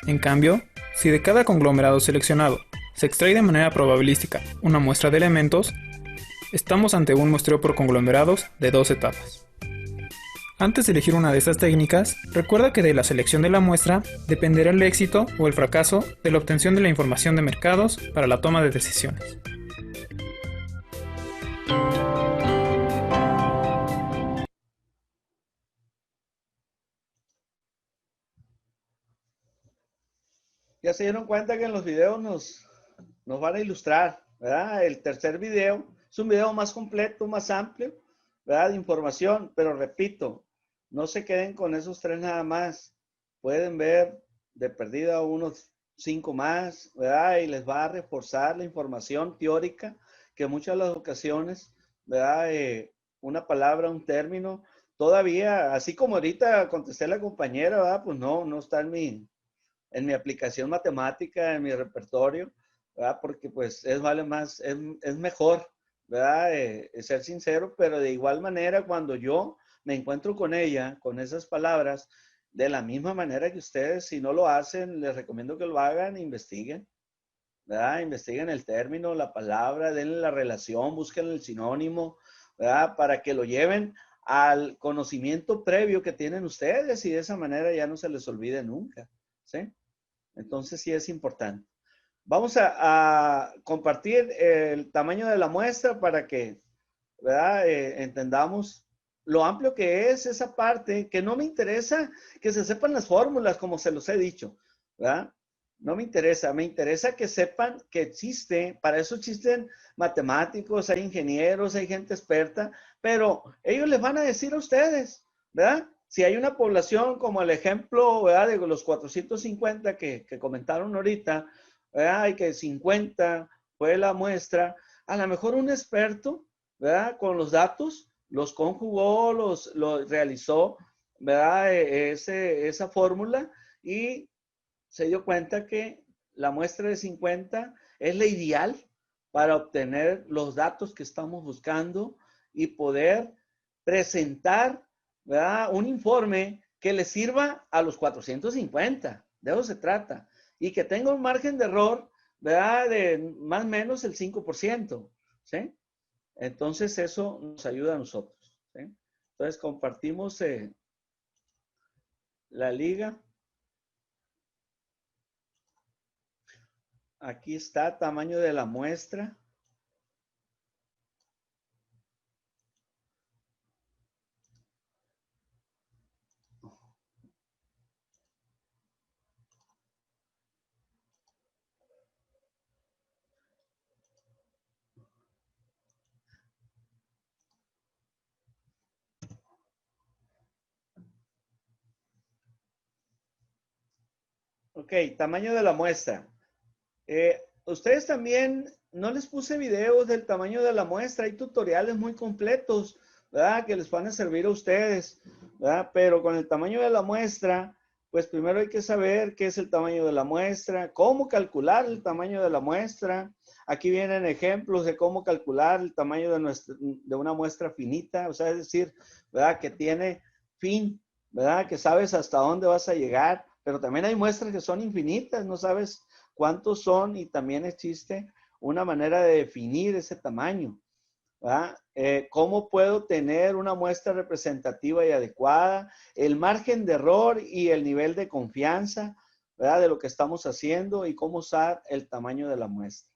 En cambio, si de cada conglomerado seleccionado se extrae de manera probabilística una muestra de elementos, estamos ante un muestreo por conglomerados de 2 etapas. Antes de elegir una de estas técnicas, recuerda que de la selección de la muestra dependerá el éxito o el fracaso de la obtención de la información de mercados para la toma de decisiones. Ya se dieron cuenta que en los videos nos van a ilustrar, ¿verdad? El tercer video es un video más completo, más amplio, ¿verdad? De información, pero repito, no se queden con esos 3 nada más. Pueden ver de perdida unos 5 más, ¿verdad? Y les va a reforzar la información teórica que en muchas de las ocasiones, ¿verdad? Una palabra, un término, todavía, así como ahorita contesté a la compañera, ¿verdad? Pues no está en mi aplicación matemática, en mi repertorio, ¿verdad? Porque pues vale más, es mejor, ¿verdad? Ser sincero, pero de igual manera cuando yo me encuentro con ella, con esas palabras, de la misma manera que ustedes, si no lo hacen, les recomiendo que lo hagan, investiguen, ¿verdad? Investiguen el término, la palabra, denle la relación, busquen el sinónimo, ¿verdad? Para que lo lleven al conocimiento previo que tienen ustedes y de esa manera ya no se les olvide nunca, ¿sí? Entonces sí es importante. Vamos a compartir el tamaño de la muestra para que, ¿verdad? Entendamos lo amplio que es esa parte, que no me interesa que se sepan las fórmulas como se los he dicho, ¿verdad? No me interesa que sepan que existe, para eso existen matemáticos, hay ingenieros, hay gente experta, pero ellos les van a decir a ustedes, ¿verdad? Si hay una población como el ejemplo, ¿verdad? De los 450 que comentaron ahorita, ¿verdad? Y que 50 fue la muestra, a lo mejor un experto, ¿verdad? Con los datos, los conjugó, los realizó, ¿verdad? Esa fórmula y se dio cuenta que la muestra de 50 es la ideal para obtener los datos que estamos buscando y poder presentar, ¿verdad? Un informe que le sirva a los 450. De eso se trata. Y que tenga un margen de error, ¿verdad? De más o menos el 5%. ¿Sí? Entonces eso nos ayuda a nosotros. ¿Sí? Entonces compartimos la liga. Aquí está tamaño de la muestra. Ok, tamaño de la muestra. Ustedes también, no les puse videos del tamaño de la muestra, hay tutoriales muy completos, ¿verdad? Que les van a servir a ustedes, ¿verdad? Pero con el tamaño de la muestra, pues primero hay que saber qué es el tamaño de la muestra, cómo calcular el tamaño de la muestra. Aquí vienen ejemplos de cómo calcular el tamaño de una muestra finita, o sea, es decir, ¿verdad? Que tiene fin, ¿verdad? Que sabes hasta dónde vas a llegar, pero también hay muestras que son infinitas, no sabes cuántos son y también existe una manera de definir ese tamaño, ¿verdad? ¿Cómo puedo tener una muestra representativa y adecuada? El margen de error y el nivel de confianza, ¿verdad? De lo que estamos haciendo y cómo usar el tamaño de la muestra.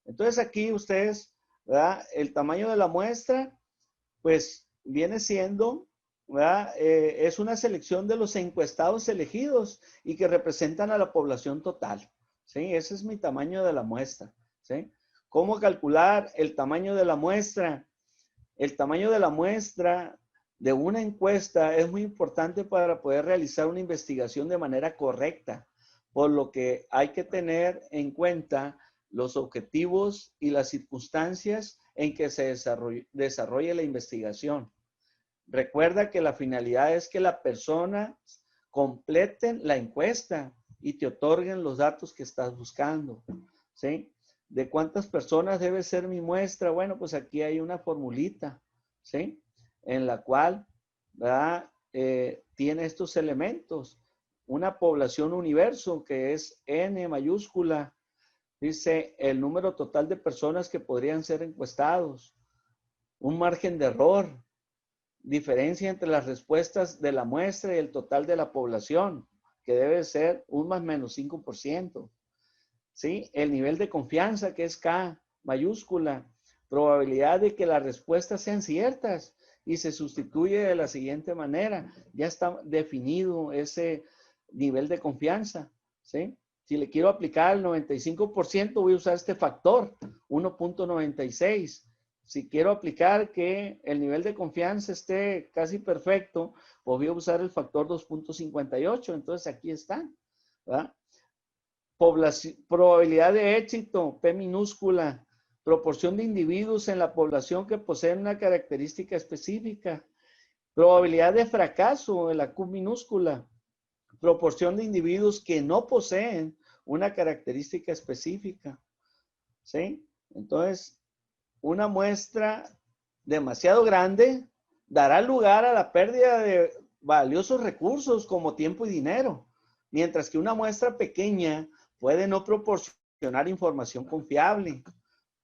Entonces aquí ustedes, ¿verdad? El tamaño de la muestra, pues viene siendo, ¿verdad? Es una selección de los encuestados elegidos y que representan a la población total, ¿sí? Ese es mi tamaño de la muestra, ¿sí? ¿Cómo calcular el tamaño de la muestra? El tamaño de la muestra de una encuesta es muy importante para poder realizar una investigación de manera correcta, por lo que hay que tener en cuenta los objetivos y las circunstancias en que se desarrolle la investigación. Recuerda que la finalidad es que las personas completen la encuesta y te otorguen los datos que estás buscando, ¿sí? ¿De cuántas personas debe ser mi muestra? Bueno, pues aquí hay una formulita, ¿sí? En la cual, ¿verdad? Tiene estos elementos. Una población universo que es N mayúscula. Dice el número total de personas que podrían ser encuestados. Un margen de error. Diferencia entre las respuestas de la muestra y el total de la población, que debe ser 1 más menos 5%. ¿Sí? El nivel de confianza, que es K mayúscula. Probabilidad de que las respuestas sean ciertas y se sustituye de la siguiente manera. Ya está definido ese nivel de confianza, ¿sí? Si le quiero aplicar el 95%, voy a usar este factor, 1.96. Si quiero aplicar que el nivel de confianza esté casi perfecto, pues voy a usar el factor 2.58. Entonces aquí están, ¿verdad? Probabilidad de éxito, P minúscula. Proporción de individuos en la población que poseen una característica específica. Probabilidad de fracaso, en la Q minúscula. Proporción de individuos que no poseen una característica específica. ¿Sí? Entonces, una muestra demasiado grande dará lugar a la pérdida de valiosos recursos como tiempo y dinero, mientras que una muestra pequeña puede no proporcionar información confiable.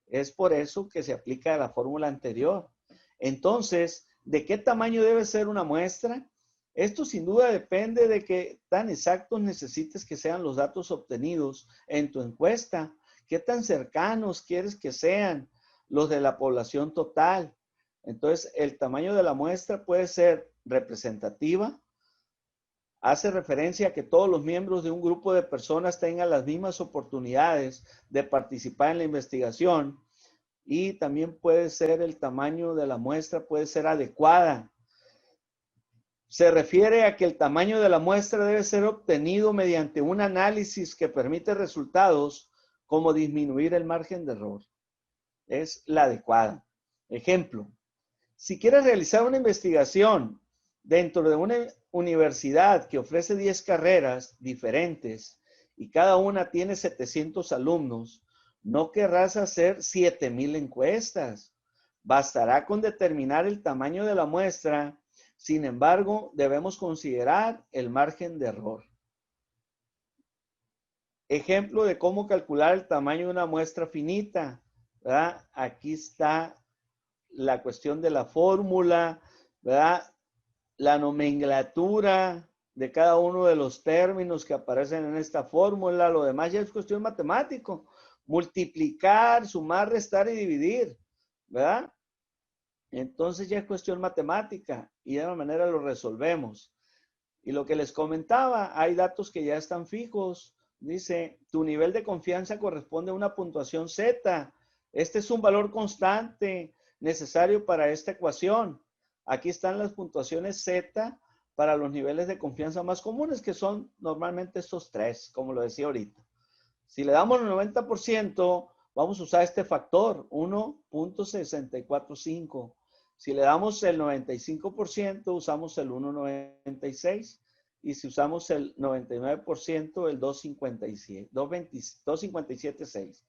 Es por eso que se aplica la fórmula anterior. Entonces, ¿de qué tamaño debe ser una muestra? Esto sin duda depende de qué tan exactos necesites que sean los datos obtenidos en tu encuesta, qué tan cercanos quieres que sean los de la población total. Entonces, el tamaño de la muestra puede ser representativa, hace referencia a que todos los miembros de un grupo de personas tengan las mismas oportunidades de participar en la investigación, y también puede ser el tamaño de la muestra, puede ser adecuada. Se refiere a que el tamaño de la muestra debe ser obtenido mediante un análisis que permite resultados como disminuir el margen de error. Es la adecuada. Ejemplo, si quieres realizar una investigación dentro de una universidad que ofrece 10 carreras diferentes y cada una tiene 700 alumnos, no querrás hacer 7,000 encuestas. Bastará con determinar el tamaño de la muestra. Sin embargo, debemos considerar el margen de error. Ejemplo de cómo calcular el tamaño de una muestra finita, ¿verdad? Aquí está la cuestión de la fórmula, ¿verdad? La nomenclatura de cada uno de los términos que aparecen en esta fórmula. Lo demás ya es cuestión matemático. Multiplicar, sumar, restar y dividir, ¿verdad? Entonces ya es cuestión matemática y de alguna manera lo resolvemos. Y lo que les comentaba, hay datos que ya están fijos. Dice, tu nivel de confianza corresponde a una puntuación Z. Este es un valor constante necesario para esta ecuación. Aquí están las puntuaciones Z para los niveles de confianza más comunes, que son normalmente estos 3, como lo decía ahorita. Si le damos el 90%, vamos a usar este factor, 1.645. Si le damos el 95%, usamos el 1.96. Y si usamos el 99%, el 257.6.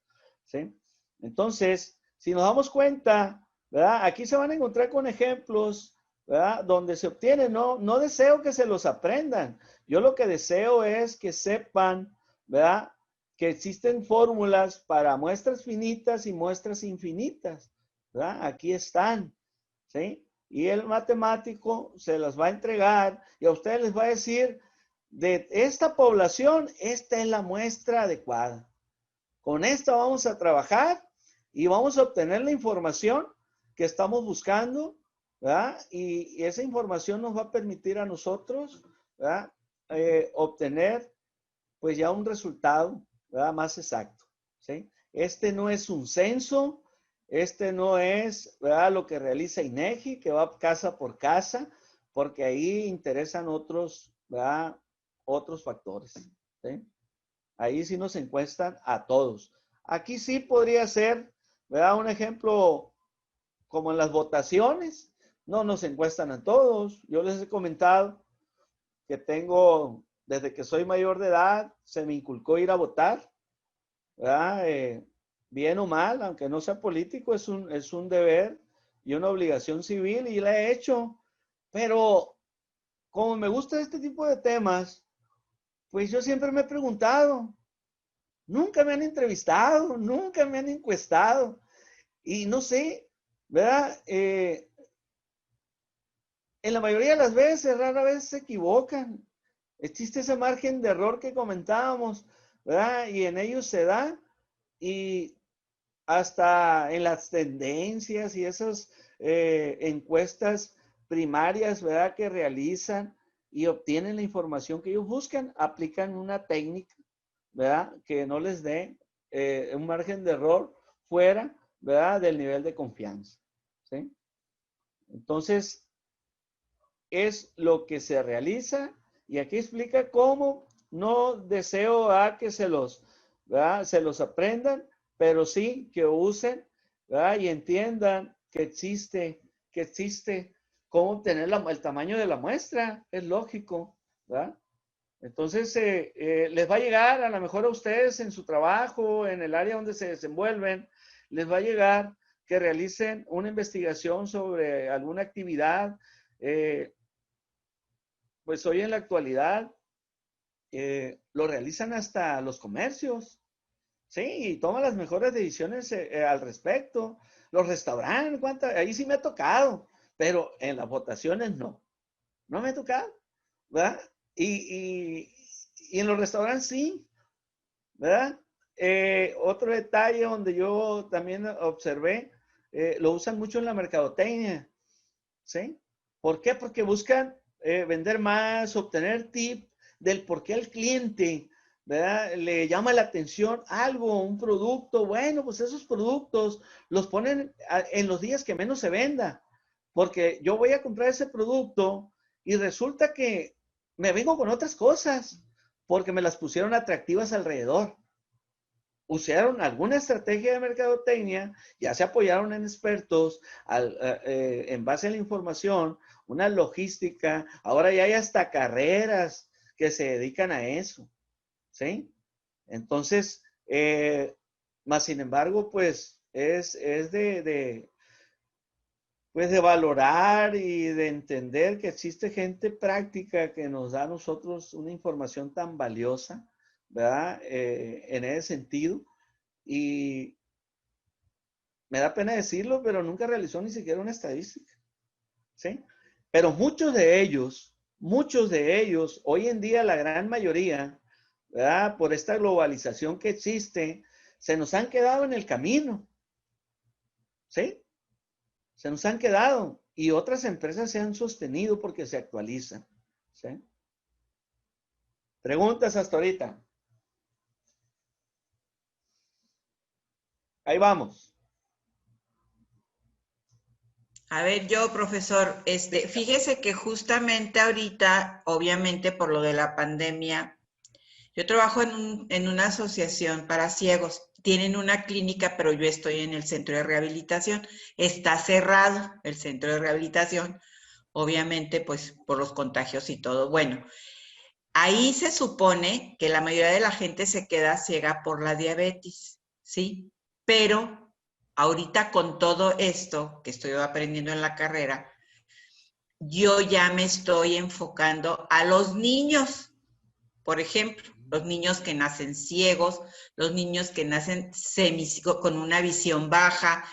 ¿Sí? Entonces, si nos damos cuenta, ¿verdad? Aquí se van a encontrar con ejemplos, ¿verdad? Donde se obtiene, no deseo que se los aprendan. Yo lo que deseo es que sepan, ¿verdad? Que existen fórmulas para muestras finitas y muestras infinitas, ¿verdad? Aquí están, ¿sí? Y el matemático se las va a entregar y a ustedes les va a decir, de esta población, esta es la muestra adecuada. Con esta vamos a trabajar y vamos a obtener la información que estamos buscando ¿verdad? Y esa información nos va a permitir a nosotros, ¿verdad? Obtener pues ya un resultado, ¿verdad? Más exacto, ¿sí? Este no es un censo, este no es, ¿verdad? Lo que realiza INEGI, que va casa por casa, porque ahí interesan otros, ¿verdad? Otros factores, ¿sí? Ahí sí nos encuestan a todos. Aquí sí podría ser, ¿verdad? Un ejemplo como en las votaciones, no nos encuestan a todos. Yo les he comentado que tengo, desde que soy mayor de edad, se me inculcó ir a votar, ¿verdad? Bien o mal, aunque no sea político, es un deber y una obligación civil y la he hecho. Pero como me gusta este tipo de temas, pues yo siempre me he preguntado, nunca me han entrevistado, nunca me han encuestado y no sé, ¿verdad? En la mayoría de las veces, rara vez se equivocan. Existe ese margen de error que comentábamos, ¿verdad? Y en ellos se da y hasta en las tendencias y esas encuestas primarias, ¿verdad? Que realizan y obtienen la información que ellos buscan, aplican una técnica, ¿verdad? Que no les dé un margen de error fuera, ¿verdad? Del nivel de confianza, ¿sí? Entonces, es lo que se realiza y aquí explica cómo. No deseo que se los, ¿verdad? Se los aprendan, pero sí que usen, ¿verdad? Y entiendan que existe cómo obtener el tamaño de la muestra, es lógico, ¿verdad? Entonces, les va a llegar a lo mejor a ustedes en su trabajo, en el área donde se desenvuelven, les va a llegar que realicen una investigación sobre alguna actividad. Pues hoy en la actualidad lo realizan hasta los comercios, ¿sí? Y toman las mejores decisiones al respecto. Los restaurantes, ahí sí me ha tocado, pero en las votaciones no me ha tocado, ¿verdad? Y en los restaurantes sí, ¿verdad? Otro detalle donde yo también observé, lo usan mucho en la mercadotecnia, ¿sí? ¿Por qué? Porque buscan vender más, obtener tip del por qué al cliente, ¿verdad? Le llama la atención algo, un producto. Bueno, pues esos productos los ponen en los días que menos se venda, porque yo voy a comprar ese producto y resulta que me vengo con otras cosas, porque me las pusieron atractivas alrededor. Usaron alguna estrategia de mercadotecnia, ya se apoyaron en expertos en base a la información, una logística. Ahora ya hay hasta carreras que se dedican a eso, ¿sí? Entonces, más sin embargo, pues es pues de valorar y de entender que existe gente práctica que nos da a nosotros una información tan valiosa, ¿verdad? En ese sentido. Y me da pena decirlo, pero nunca realizó ni siquiera una estadística, ¿sí? Pero muchos de ellos, hoy en día la gran mayoría, ¿verdad? Por esta globalización que existe, se nos han quedado en el camino, ¿sí? Se nos han quedado y otras empresas se han sostenido porque se actualizan, ¿sí? Preguntas hasta ahorita. Ahí vamos. A ver, yo, profesor, fíjese que justamente ahorita, obviamente por lo de la pandemia, yo trabajo en una asociación para ciegos. Tienen una clínica, pero yo estoy en el centro de rehabilitación. Está cerrado el centro de rehabilitación, obviamente, pues por los contagios y todo. Bueno, ahí se supone que la mayoría de la gente se queda ciega por la diabetes, ¿sí? Pero ahorita con todo esto que estoy aprendiendo en la carrera, yo ya me estoy enfocando a los niños, por ejemplo, los niños que nacen ciegos, los niños que nacen con una visión baja.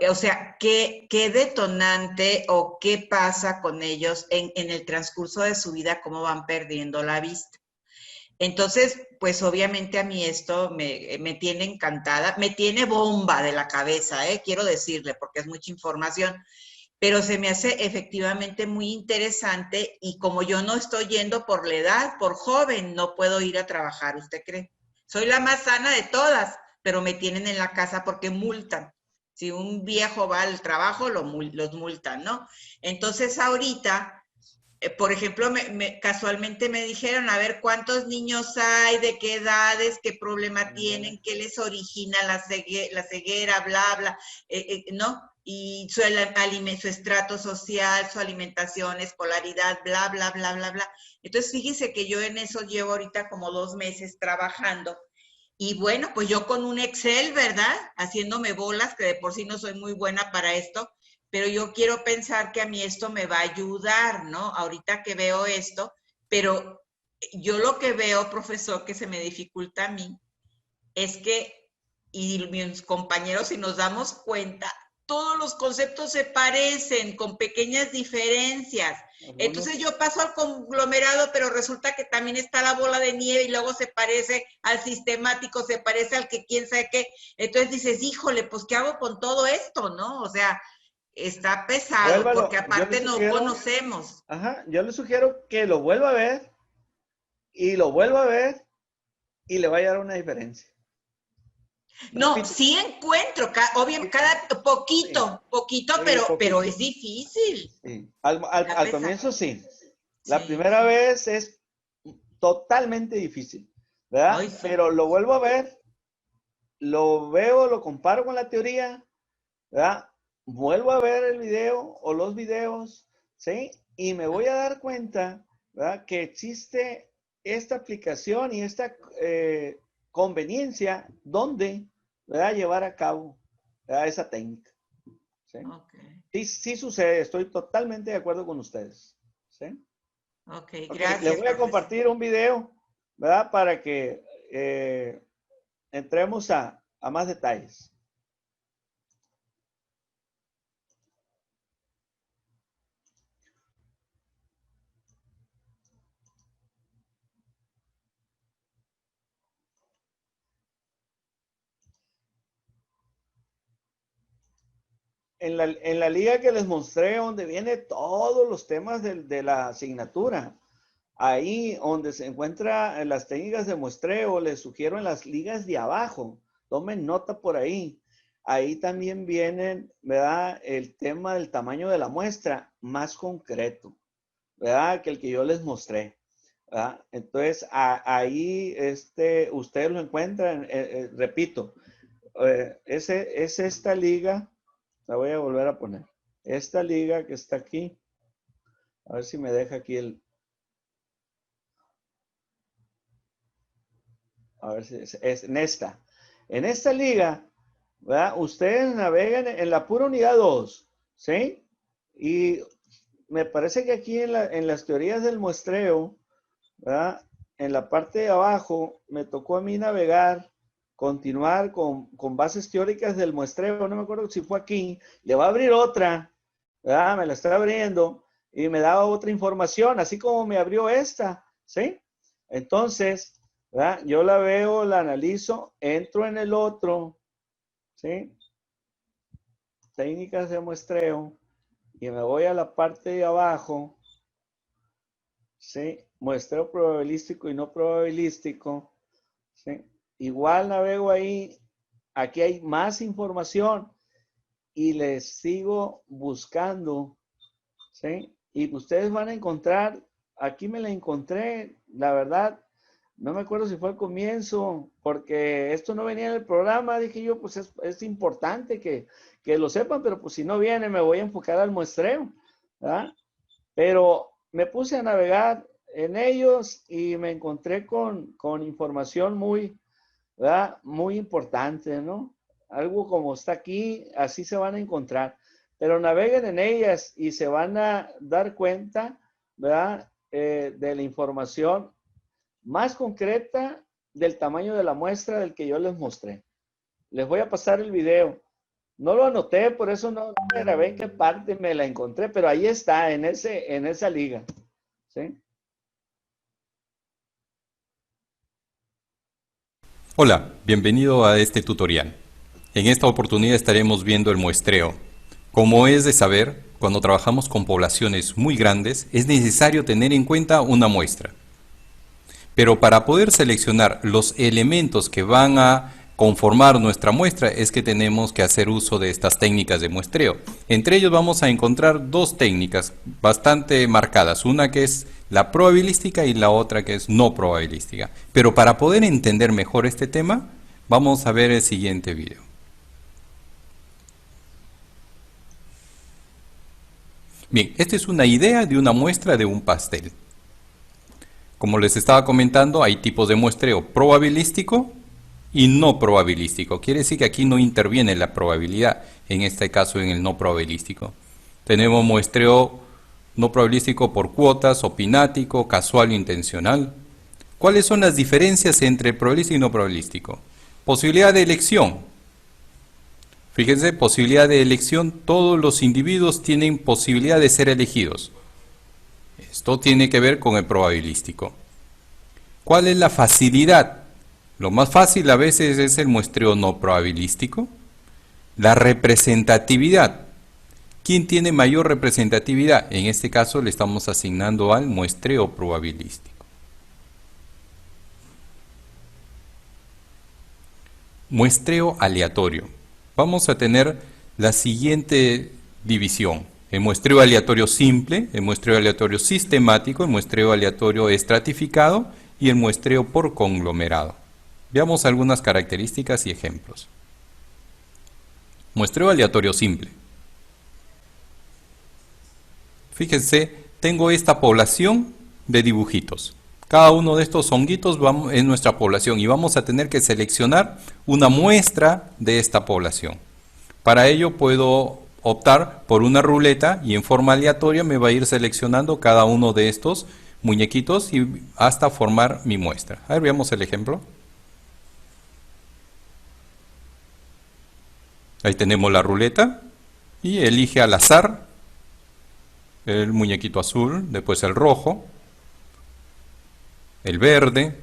O sea, ¿qué detonante o qué pasa con ellos en el transcurso de su vida, cómo van perdiendo la vista? Entonces, pues obviamente a mí esto me tiene encantada, me tiene bomba de la cabeza, quiero decirle, porque es mucha información. pero se me hace efectivamente muy interesante y como yo no estoy yendo por la edad, por joven, no puedo ir a trabajar, ¿usted cree? Soy la más sana de todas, pero me tienen en la casa porque multan. Si un viejo va al trabajo, los multan, ¿no? Entonces ahorita, por ejemplo, casualmente me dijeron, a ver, ¿cuántos niños hay? ¿De qué edades? ¿Qué problema tienen? ¿Qué les origina la ceguera? Bla, bla, ¿no? Y su estrato social, su alimentación, escolaridad, bla, bla, bla, bla, bla. Entonces, fíjese que yo en eso llevo ahorita como 2 meses trabajando. Y bueno, pues yo con un Excel, ¿verdad? Haciéndome bolas, que de por sí no soy muy buena para esto, pero yo quiero pensar que a mí esto me va a ayudar, ¿no? Ahorita que veo esto, pero yo lo que veo, profesor, que se me dificulta a mí, es que, y mis compañeros, si nos damos cuenta, todos los conceptos se parecen con pequeñas diferencias. Entonces yo paso al conglomerado, pero resulta que también está la bola de nieve y luego se parece al sistemático, se parece al que quién sabe qué. Entonces dices, híjole, pues ¿qué hago con todo esto, no? O sea, está pesado, Vuélvalo, porque aparte no conocemos. Ajá, yo le sugiero que lo vuelva a ver y lo vuelva a ver y le va a dar una diferencia. No, Repito. sí encuentro, obviamente, cada poquito, pero es difícil. Sí. Al comienzo sí. La primera vez es totalmente difícil, ¿verdad? Ay, sí. Pero lo vuelvo a ver, lo veo, lo comparo con la teoría, ¿verdad? Vuelvo a ver el video o los videos, ¿sí? Y me voy a dar cuenta, ¿verdad? Que existe esta aplicación y esta conveniencia donde, ¿verdad? Llevar a cabo, ¿verdad? Esa técnica, ¿sí? Okay. Sí sucede, estoy totalmente de acuerdo con ustedes, ¿sí? Ok, gracias. Les voy a compartir un video, ¿verdad? Para que entremos a más detalles. En la liga que les mostré, donde viene todos los temas de la asignatura, ahí donde se encuentran las técnicas de muestreo, les sugiero en las ligas de abajo, tomen nota por ahí. Ahí también vienen, ¿verdad? El tema del tamaño de la muestra más concreto, ¿verdad? Que el que yo les mostré, ¿verdad? Entonces, ahí ustedes lo encuentran, repito, es esta liga. La voy a volver a poner. Esta liga que está aquí. A ver si me deja aquí el... A ver si es en esta. En esta liga, ¿verdad? Ustedes navegan en la pura unidad 2, ¿sí? Y me parece que aquí en las teorías del muestreo, ¿verdad? En la parte de abajo me tocó a mí navegar, continuar con bases teóricas del muestreo, no me acuerdo si fue aquí, le va a abrir otra, ¿verdad? Me la está abriendo y me daba otra información, así como me abrió esta, ¿sí? Entonces, ¿verdad? Yo la veo, la analizo, entro en el otro, ¿sí? Técnicas de muestreo y me voy a la parte de abajo, ¿sí? Muestreo probabilístico y no probabilístico, ¿sí? Igual navego ahí, aquí hay más información y les sigo buscando, ¿sí? Y ustedes van a encontrar, aquí me la encontré, la verdad, no me acuerdo si fue al comienzo, porque esto no venía en el programa, dije yo, pues es importante que lo sepan, pero pues si no viene me voy a enfocar al muestreo, ¿verdad? Pero me puse a navegar en ellos y me encontré con información ¿verdad? Muy importante, ¿no? Algo como está aquí, así se van a encontrar. Pero naveguen en ellas y se van a dar cuenta, ¿verdad? De la información más concreta del tamaño de la muestra del que yo les mostré. Les voy a pasar el video. No lo anoté, por eso no me grabé en qué parte me la encontré, pero ahí está, en esa liga, ¿sí? Hola, bienvenido a este tutorial. En esta oportunidad estaremos viendo el muestreo. Como es de saber, cuando trabajamos con poblaciones muy grandes, es necesario tener en cuenta una muestra. Pero para poder seleccionar los elementos que van a conformar nuestra muestra es que tenemos que hacer uso de estas técnicas de muestreo. Entre ellos vamos a encontrar dos técnicas bastante marcadas, una que es la probabilística y la otra que es no probabilística. Pero para poder entender mejor este tema, vamos a ver el siguiente video. Bien, esta es una idea de una muestra de un pastel. Como les estaba comentando, hay tipos de muestreo probabilístico y no probabilístico. Quiere decir que aquí no interviene la probabilidad, en este caso en el no probabilístico. Tenemos muestreo no probabilístico por cuotas, opinático, casual o intencional. ¿Cuáles son las diferencias entre probabilístico y no probabilístico? Posibilidad de elección. Fíjense, posibilidad de elección, todos los individuos tienen posibilidad de ser elegidos. Esto tiene que ver con el probabilístico. ¿Cuál es la facilidad? Lo más fácil a veces es el muestreo no probabilístico. La representatividad. ¿Quién tiene mayor representatividad? En este caso le estamos asignando al muestreo probabilístico. Muestreo aleatorio. Vamos a tener la siguiente división. El muestreo aleatorio simple, el muestreo aleatorio sistemático, el muestreo aleatorio estratificado y el muestreo por conglomerado. Veamos algunas características y ejemplos. Muestreo aleatorio simple. Fíjense, tengo esta población de dibujitos. Cada uno de estos honguitos es nuestra población y vamos a tener que seleccionar una muestra de esta población. Para ello puedo optar por una ruleta y en forma aleatoria me va a ir seleccionando cada uno de estos muñequitos y hasta formar mi muestra. A ver, veamos el ejemplo. Ahí tenemos la ruleta y elige al azar el muñequito azul, después el rojo, el verde.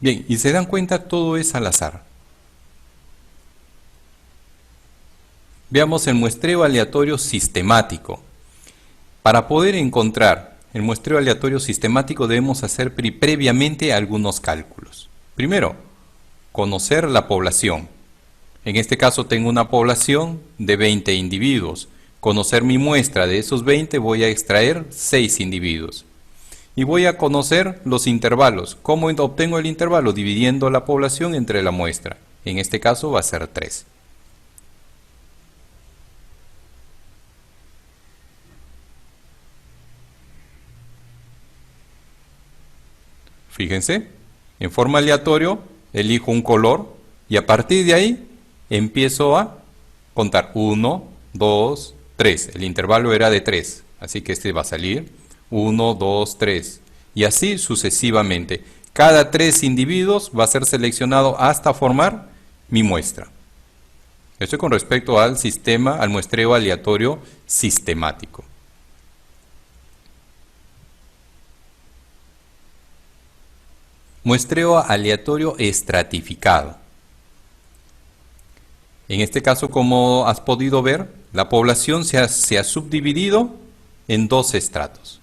Bien, y se dan cuenta, todo es al azar. Veamos el muestreo aleatorio sistemático. Para poder encontrar el muestreo aleatorio sistemático debemos hacer previamente algunos cálculos. Primero, conocer la población. En este caso tengo una población de 20 individuos. Conocer mi muestra, de esos 20 voy a extraer 6 individuos. Y voy a conocer los intervalos. ¿Cómo obtengo el intervalo? Dividiendo la población entre la muestra. En este caso va a ser 3. Fíjense, en forma aleatoria elijo un color y a partir de ahí empiezo a contar 1, 2, 3. El intervalo era de 3, así que este va a salir 1, 2, 3. Y así sucesivamente. Cada 3 individuos va a ser seleccionado hasta formar mi muestra. Esto con respecto al sistema, al muestreo aleatorio sistemático. Muestreo aleatorio estratificado. En este caso, como has podido ver, la población se ha subdividido en 2 estratos.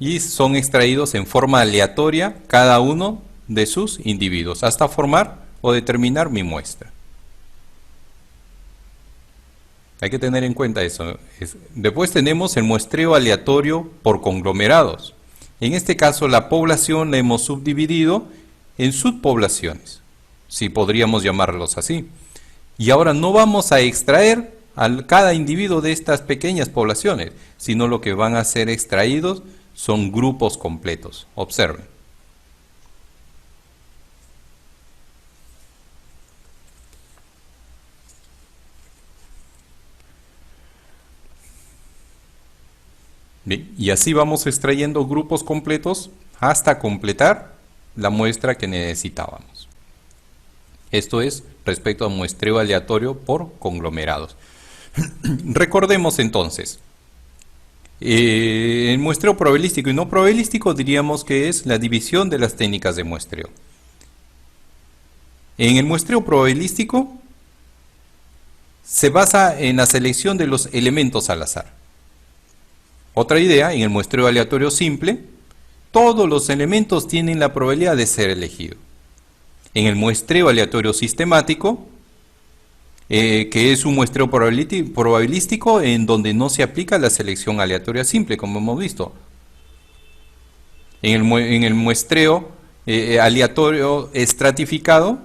Y son extraídos en forma aleatoria cada uno de sus individuos, hasta formar o determinar mi muestra. Hay que tener en cuenta eso. Después tenemos el muestreo aleatorio por conglomerados. En este caso, la población la hemos subdividido en subpoblaciones, si podríamos llamarlos así. Y ahora no vamos a extraer a cada individuo de estas pequeñas poblaciones, sino lo que van a ser extraídos son grupos completos. Observen. Bien, y así vamos extrayendo grupos completos hasta completar la muestra que necesitábamos. Esto es respecto a muestreo aleatorio por conglomerados. Recordemos entonces, el muestreo probabilístico y no probabilístico diríamos que es la división de las técnicas de muestreo. En el muestreo probabilístico se basa en la selección de los elementos al azar. Otra idea, en el muestreo aleatorio simple, todos los elementos tienen la probabilidad de ser elegidos. En el muestreo aleatorio sistemático, que es un muestreo probabilístico en donde no se aplica la selección aleatoria simple, como hemos visto. En el muestreo aleatorio estratificado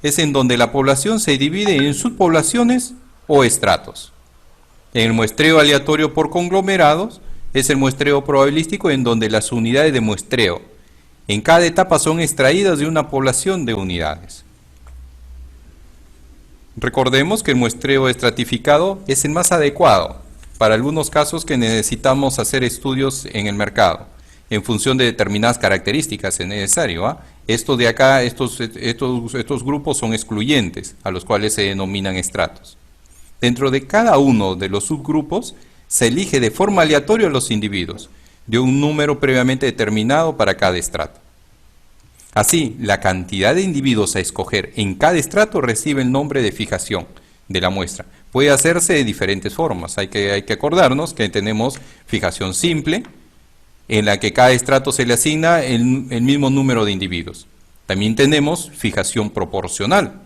es en donde la población se divide en subpoblaciones o estratos. En el muestreo aleatorio por conglomerados es el muestreo probabilístico en donde las unidades de muestreo en cada etapa son extraídas de una población de unidades. Recordemos que el muestreo estratificado es el más adecuado para algunos casos que necesitamos hacer estudios en el mercado, en función de determinadas características es necesario. Esto de acá, estos grupos son excluyentes, a los cuales se denominan estratos. Dentro de cada uno de los subgrupos se elige de forma aleatoria a los individuos, de un número previamente determinado para cada estrato. Así, la cantidad de individuos a escoger en cada estrato recibe el nombre de fijación de la muestra. Puede hacerse de diferentes formas. Hay que acordarnos que tenemos fijación simple, en la que cada estrato se le asigna el mismo número de individuos. También tenemos fijación proporcional.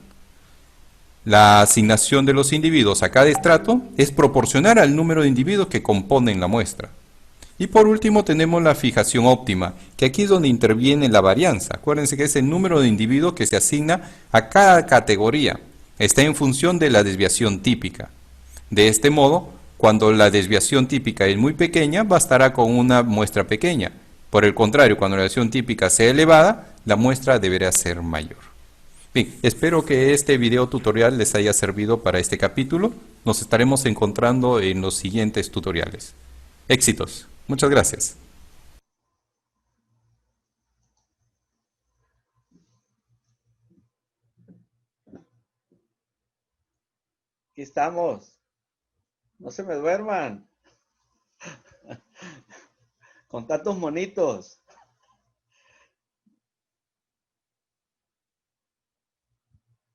La asignación de los individuos a cada estrato es proporcional al número de individuos que componen la muestra. Y por último tenemos la fijación óptima, que aquí es donde interviene la varianza. Acuérdense que es el número de individuos que se asigna a cada categoría. Está en función de la desviación típica. De este modo, cuando la desviación típica es muy pequeña, bastará con una muestra pequeña. Por el contrario, cuando la desviación típica sea elevada, la muestra deberá ser mayor. Bien, espero que este video tutorial les haya servido para este capítulo. Nos estaremos encontrando en los siguientes tutoriales. Éxitos. Muchas gracias. Aquí estamos. No se me duerman. Con tantos monitos.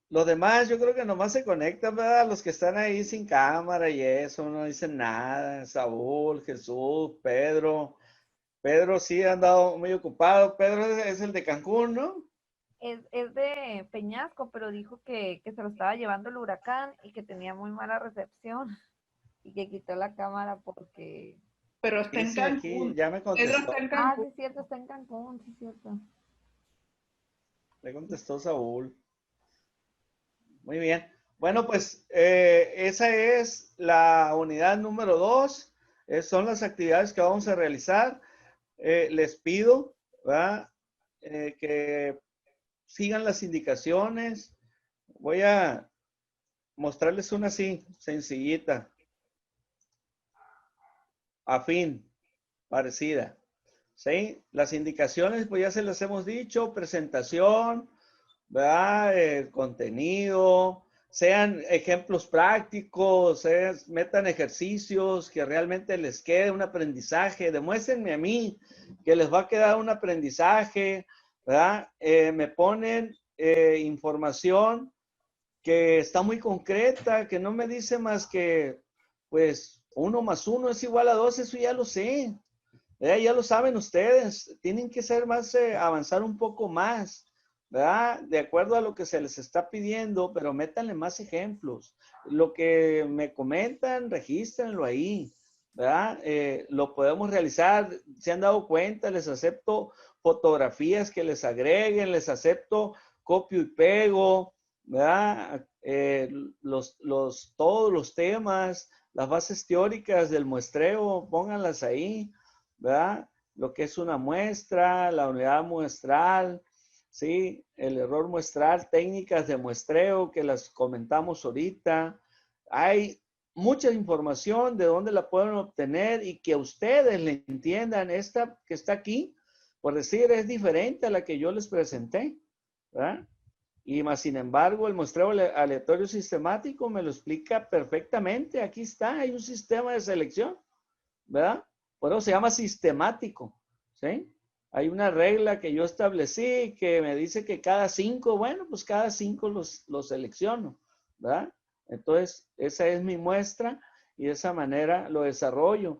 Los demás yo creo que nomás se conectan, ¿verdad? Los que están ahí sin cámara y eso, no dicen nada. Saúl, Jesús, Pedro. Pedro sí ha andado muy ocupado. Pedro es el de Cancún, ¿no? Es de Peñasco, pero dijo que se lo estaba llevando el huracán y que tenía muy mala recepción y que quitó la cámara porque... Pero está en Cancún. Aquí, ya me contestó. Pedro está en Cancún. Ah, sí es cierto, está en Cancún, sí es cierto. Le contestó Saúl. Muy bien. Bueno, pues esa es la unidad número 2. Son las actividades que vamos a realizar. Les pido, ¿verdad? Que sigan las indicaciones. Voy a mostrarles una así, sencillita. Afín, parecida. ¿Sí? Las indicaciones, pues ya se las hemos dicho. Presentación, ¿verdad? Contenido, sean ejemplos prácticos, metan ejercicios que realmente les quede un aprendizaje. Demuéstrenme a mí que les va a quedar un aprendizaje, ¿verdad? Me ponen información que está muy concreta, que no me dice más que, pues, 1 más 1 es igual a 2, eso ya lo sé. Ya lo saben ustedes, tienen que ser más, avanzar un poco más, ¿verdad? De acuerdo a lo que se les está pidiendo, pero métanle más ejemplos. Lo que me comentan, regístrenlo ahí, ¿verdad? Lo podemos realizar. Se han dado cuenta, les acepto fotografías que les agreguen, les acepto copio y pego, ¿verdad? Todos los temas, las bases teóricas del muestreo, pónganlas ahí, ¿verdad? Lo que es una muestra, la unidad muestral, ¿sí? El error muestral, técnicas de muestreo que las comentamos ahorita. Hay mucha información de dónde la pueden obtener y que ustedes le entiendan. Esta que está aquí, por decir, es diferente a la que yo les presenté, ¿verdad? Y más sin embargo, el muestreo aleatorio sistemático me lo explica perfectamente. Aquí está, hay un sistema de selección, ¿verdad? Por eso se llama sistemático, ¿sí? Hay una regla que yo establecí que me dice que cada 5, bueno, pues cada 5 los selecciono, ¿verdad? Entonces, esa es mi muestra y de esa manera lo desarrollo.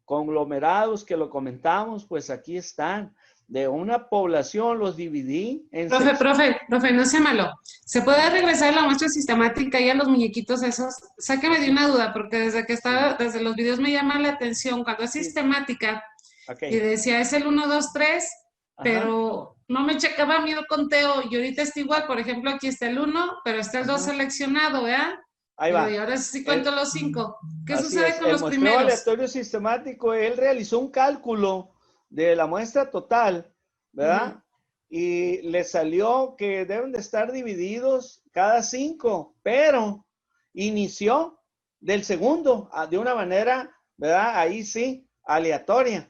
Conglomerados que lo comentamos, pues aquí están. De una población los dividí en Profe, no sea malo. ¿Se puede regresar a la muestra sistemática y a los muñequitos esos? Sáqueme de una duda, porque desde los videos me llama la atención cuando es sistemática y decía es el 1, 2, 3, pero no me checaba mi conteo y ahorita está igual. Por ejemplo, aquí está el 1, pero está el 2 seleccionado, ¿verdad? Ahí va. Y ahora sí cuento los 5. ¿Qué Así sucede es. con los El muestreo primeros? aleatorio sistemático, él realizó un cálculo de la muestra total, ¿verdad? Y le salió que deben de estar divididos cada 5, pero inició del segundo de una manera, ¿verdad? Ahí sí, aleatoria.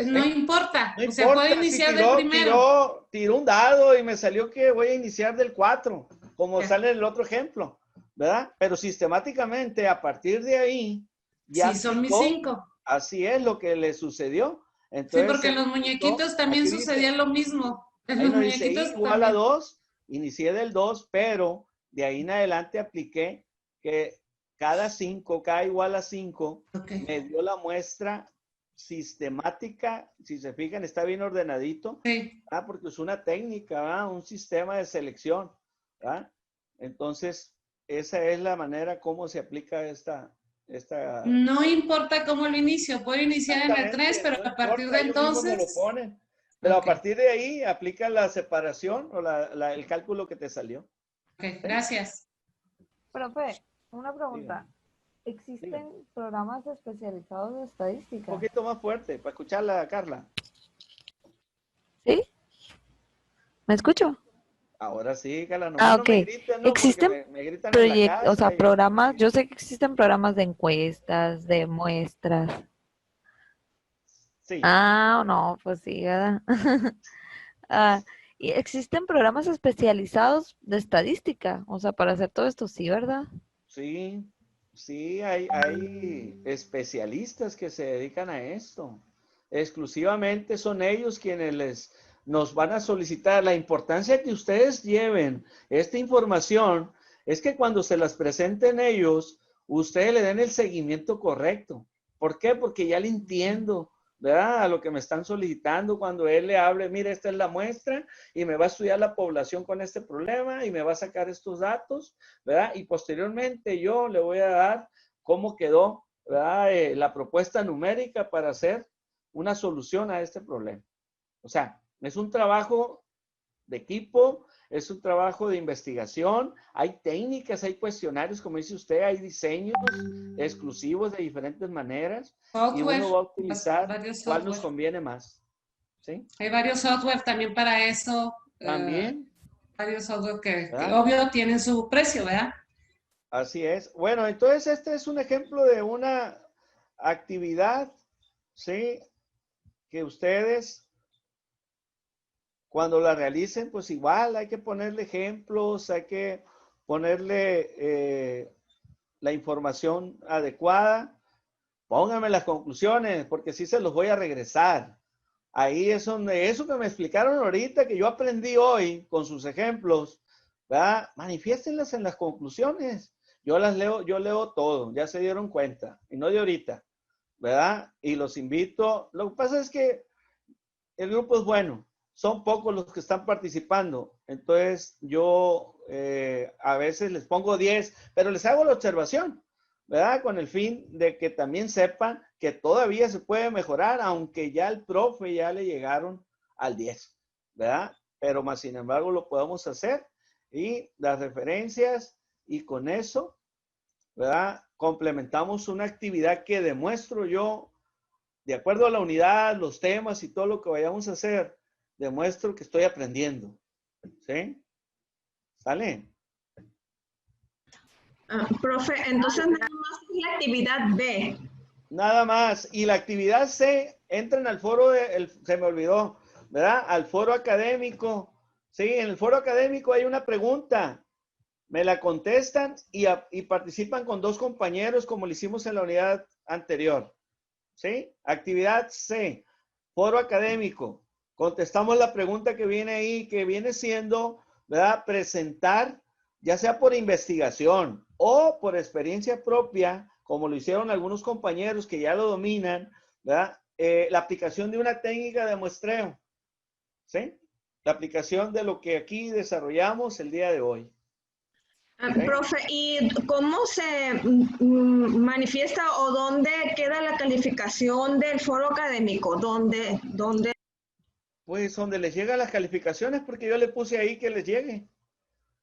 No importa, No o sea, puede importa, iniciar si del primero. tiró un dado y me salió que voy a iniciar del 4, como sale en el otro ejemplo, ¿verdad? Pero sistemáticamente, a partir de ahí, ya Sí, son mis aplicó. 5. Así es lo que le sucedió. Entonces, Sí, porque en los muñequitos también aquí sucedía dice, lo mismo. En ahí los nos dice muñequitos igual a también. 2, inicié del 2, pero de ahí en adelante apliqué que cada igual a 5, me dio la muestra sistemática. Si se fijan, está bien ordenadito, porque es una técnica, ¿verdad? Un sistema de selección, ¿verdad? Entonces, esa es la manera como se aplica esta. No importa cómo lo inicio, puedo iniciar en el 3, pero No a partir importa, de ellos mismos me lo entonces... ponen. Pero a partir de ahí aplica la separación o el cálculo que te salió. Ok, gracias. Profe, una pregunta. ¿Existen programas especializados de estadística? Un poquito más fuerte para escucharla, Carla. ¿Sí? ¿Me escucho? Ahora sí, Carla, no, Ah, no ok. me griten, ¿no? Existen Porque me gritan en la casa. o sea, programas, yo sé que existen programas de encuestas, de muestras. Sí. Ah, no, pues sí, ¿verdad? Y existen programas especializados de estadística, o sea, para hacer todo esto, sí, ¿verdad? Sí, sí, hay especialistas que se dedican a esto. Exclusivamente son ellos quienes nos van a solicitar. La importancia que ustedes lleven esta información es que cuando se las presenten ellos, ustedes le den el seguimiento correcto. ¿Por qué? Porque ya le entiendo, ¿verdad? A lo que me están solicitando cuando él le hable, mire, esta es la muestra y me va a estudiar la población con este problema y me va a sacar estos datos, ¿verdad? Y posteriormente yo le voy a dar cómo quedó, ¿verdad? La propuesta numérica para hacer una solución a este problema. O sea, es un trabajo de equipo, es un trabajo de investigación, hay técnicas, hay cuestionarios, como dice usted, hay diseños exclusivos de diferentes maneras y uno va a utilizar cuál nos conviene más. ¿Sí? Hay varios software también para eso. También. Varios software que obvio tienen su precio, ¿verdad? Así es. Bueno, entonces este es un ejemplo de una actividad, ¿sí? Que ustedes cuando la realicen, pues igual hay que ponerle ejemplos, hay que ponerle la información adecuada. Pónganme las conclusiones, porque sí se los voy a regresar. Ahí es donde eso que me explicaron ahorita, que yo aprendí hoy con sus ejemplos, ¿verdad? Manifiéstenlas en las conclusiones. Yo las leo, yo leo todo, ya se dieron cuenta, y no de ahorita, ¿verdad? Y los invito. Lo que pasa es que el grupo es bueno, son pocos los que están participando, entonces yo a veces les pongo 10, pero les hago la observación, ¿verdad? Con el fin de que también sepan que todavía se puede mejorar, aunque ya el profe ya le llegaron al 10, ¿verdad? Pero más sin embargo lo podemos hacer y las referencias y con eso, ¿verdad? Complementamos una actividad que demuestro yo, de acuerdo a la unidad, los temas y todo lo que vayamos a hacer, demuestro que estoy aprendiendo. ¿Sí? ¿Sale? Profe, entonces nada más es la actividad B. Nada más. Y la actividad C, entren al foro, se me olvidó, ¿verdad? Al foro académico. Sí, en el foro académico hay una pregunta. Me la contestan y participan con 2 compañeros como lo hicimos en la unidad anterior. ¿Sí? Actividad C, foro académico. contestamos la pregunta que viene ahí, que viene siendo, ¿verdad? Presentar, ya sea por investigación o por experiencia propia, como lo hicieron algunos compañeros que ya lo dominan, ¿verdad? La aplicación de una técnica de muestreo, ¿sí? La aplicación de lo que aquí desarrollamos el día de hoy. Profe, ¿y cómo se manifiesta o dónde queda la calificación del foro académico? ¿Dónde? Pues donde les llegan las calificaciones, porque yo le puse ahí que les llegue.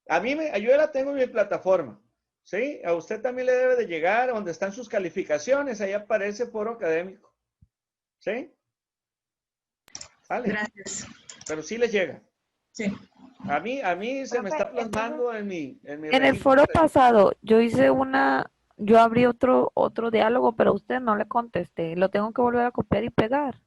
A mí, yo ya la tengo en mi plataforma, ¿sí? A usted también le debe de llegar donde están sus calificaciones, ahí aparece foro académico, ¿sí? ¿Sale? Gracias. Pero sí les llega. Sí. A mí se me está plasmando en mi En el foro pasado, yo abrí otro diálogo, pero a usted no le contesté. ¿Lo tengo que volver a copiar y pegar?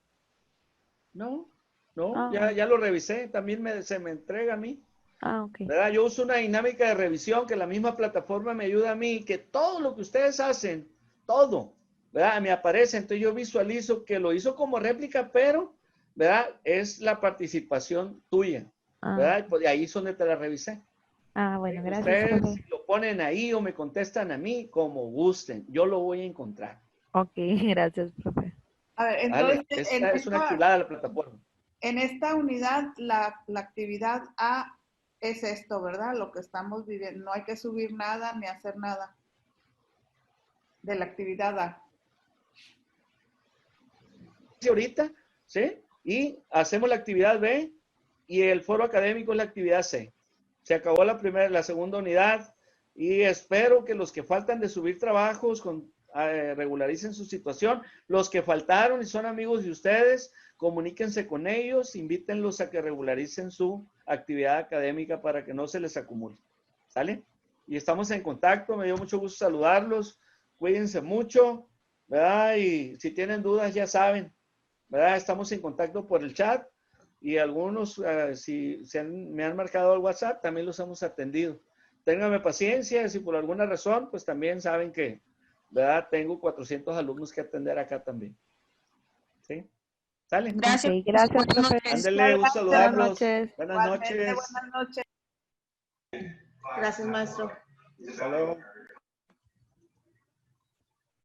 No, Ah. ya lo revisé, también se me entrega a mí. Ah, ok. ¿Verdad? Yo uso una dinámica de revisión que la misma plataforma me ayuda a mí, que todo lo que ustedes hacen, todo, ¿verdad? Me aparece, entonces yo visualizo que lo hizo como réplica, pero, ¿verdad? Es la participación tuya, ¿verdad? Y pues ahí es donde te la revisé. Ah, bueno, gracias. Ustedes Profe. lo ponen ahí o me contestan a mí como gusten, yo lo voy a encontrar. Ok, gracias, profe. A ver, ¿Vale? entonces, Esta es una chulada la plataforma. En esta unidad, la actividad A es esto, ¿verdad? Lo que estamos viviendo. No hay que subir nada ni hacer nada de la actividad A. Ahorita, ¿sí? Y hacemos la actividad B y el foro académico es la actividad C. Se acabó la segunda unidad y espero que los que faltan de subir trabajos regularicen su situación. Los que faltaron y son amigos de ustedes, comuníquense con ellos, invítenlos a que regularicen su actividad académica para que no se les acumule. ¿Sale? Y estamos en contacto, me dio mucho gusto saludarlos, cuídense mucho, ¿verdad? Y si tienen dudas ya saben, ¿verdad? Estamos en contacto por el chat y algunos, si me han marcado al WhatsApp, también los hemos atendido. Ténganme paciencia, si por alguna razón, pues también saben que, ¿verdad? Tengo 400 alumnos que atender acá también. ¿Sí? ¿Sale? Gracias. Ok, gracias, profe. Ándele, gusto saludarlos. Buenas noches. Buenas noches. Gracias, maestro. Hasta luego.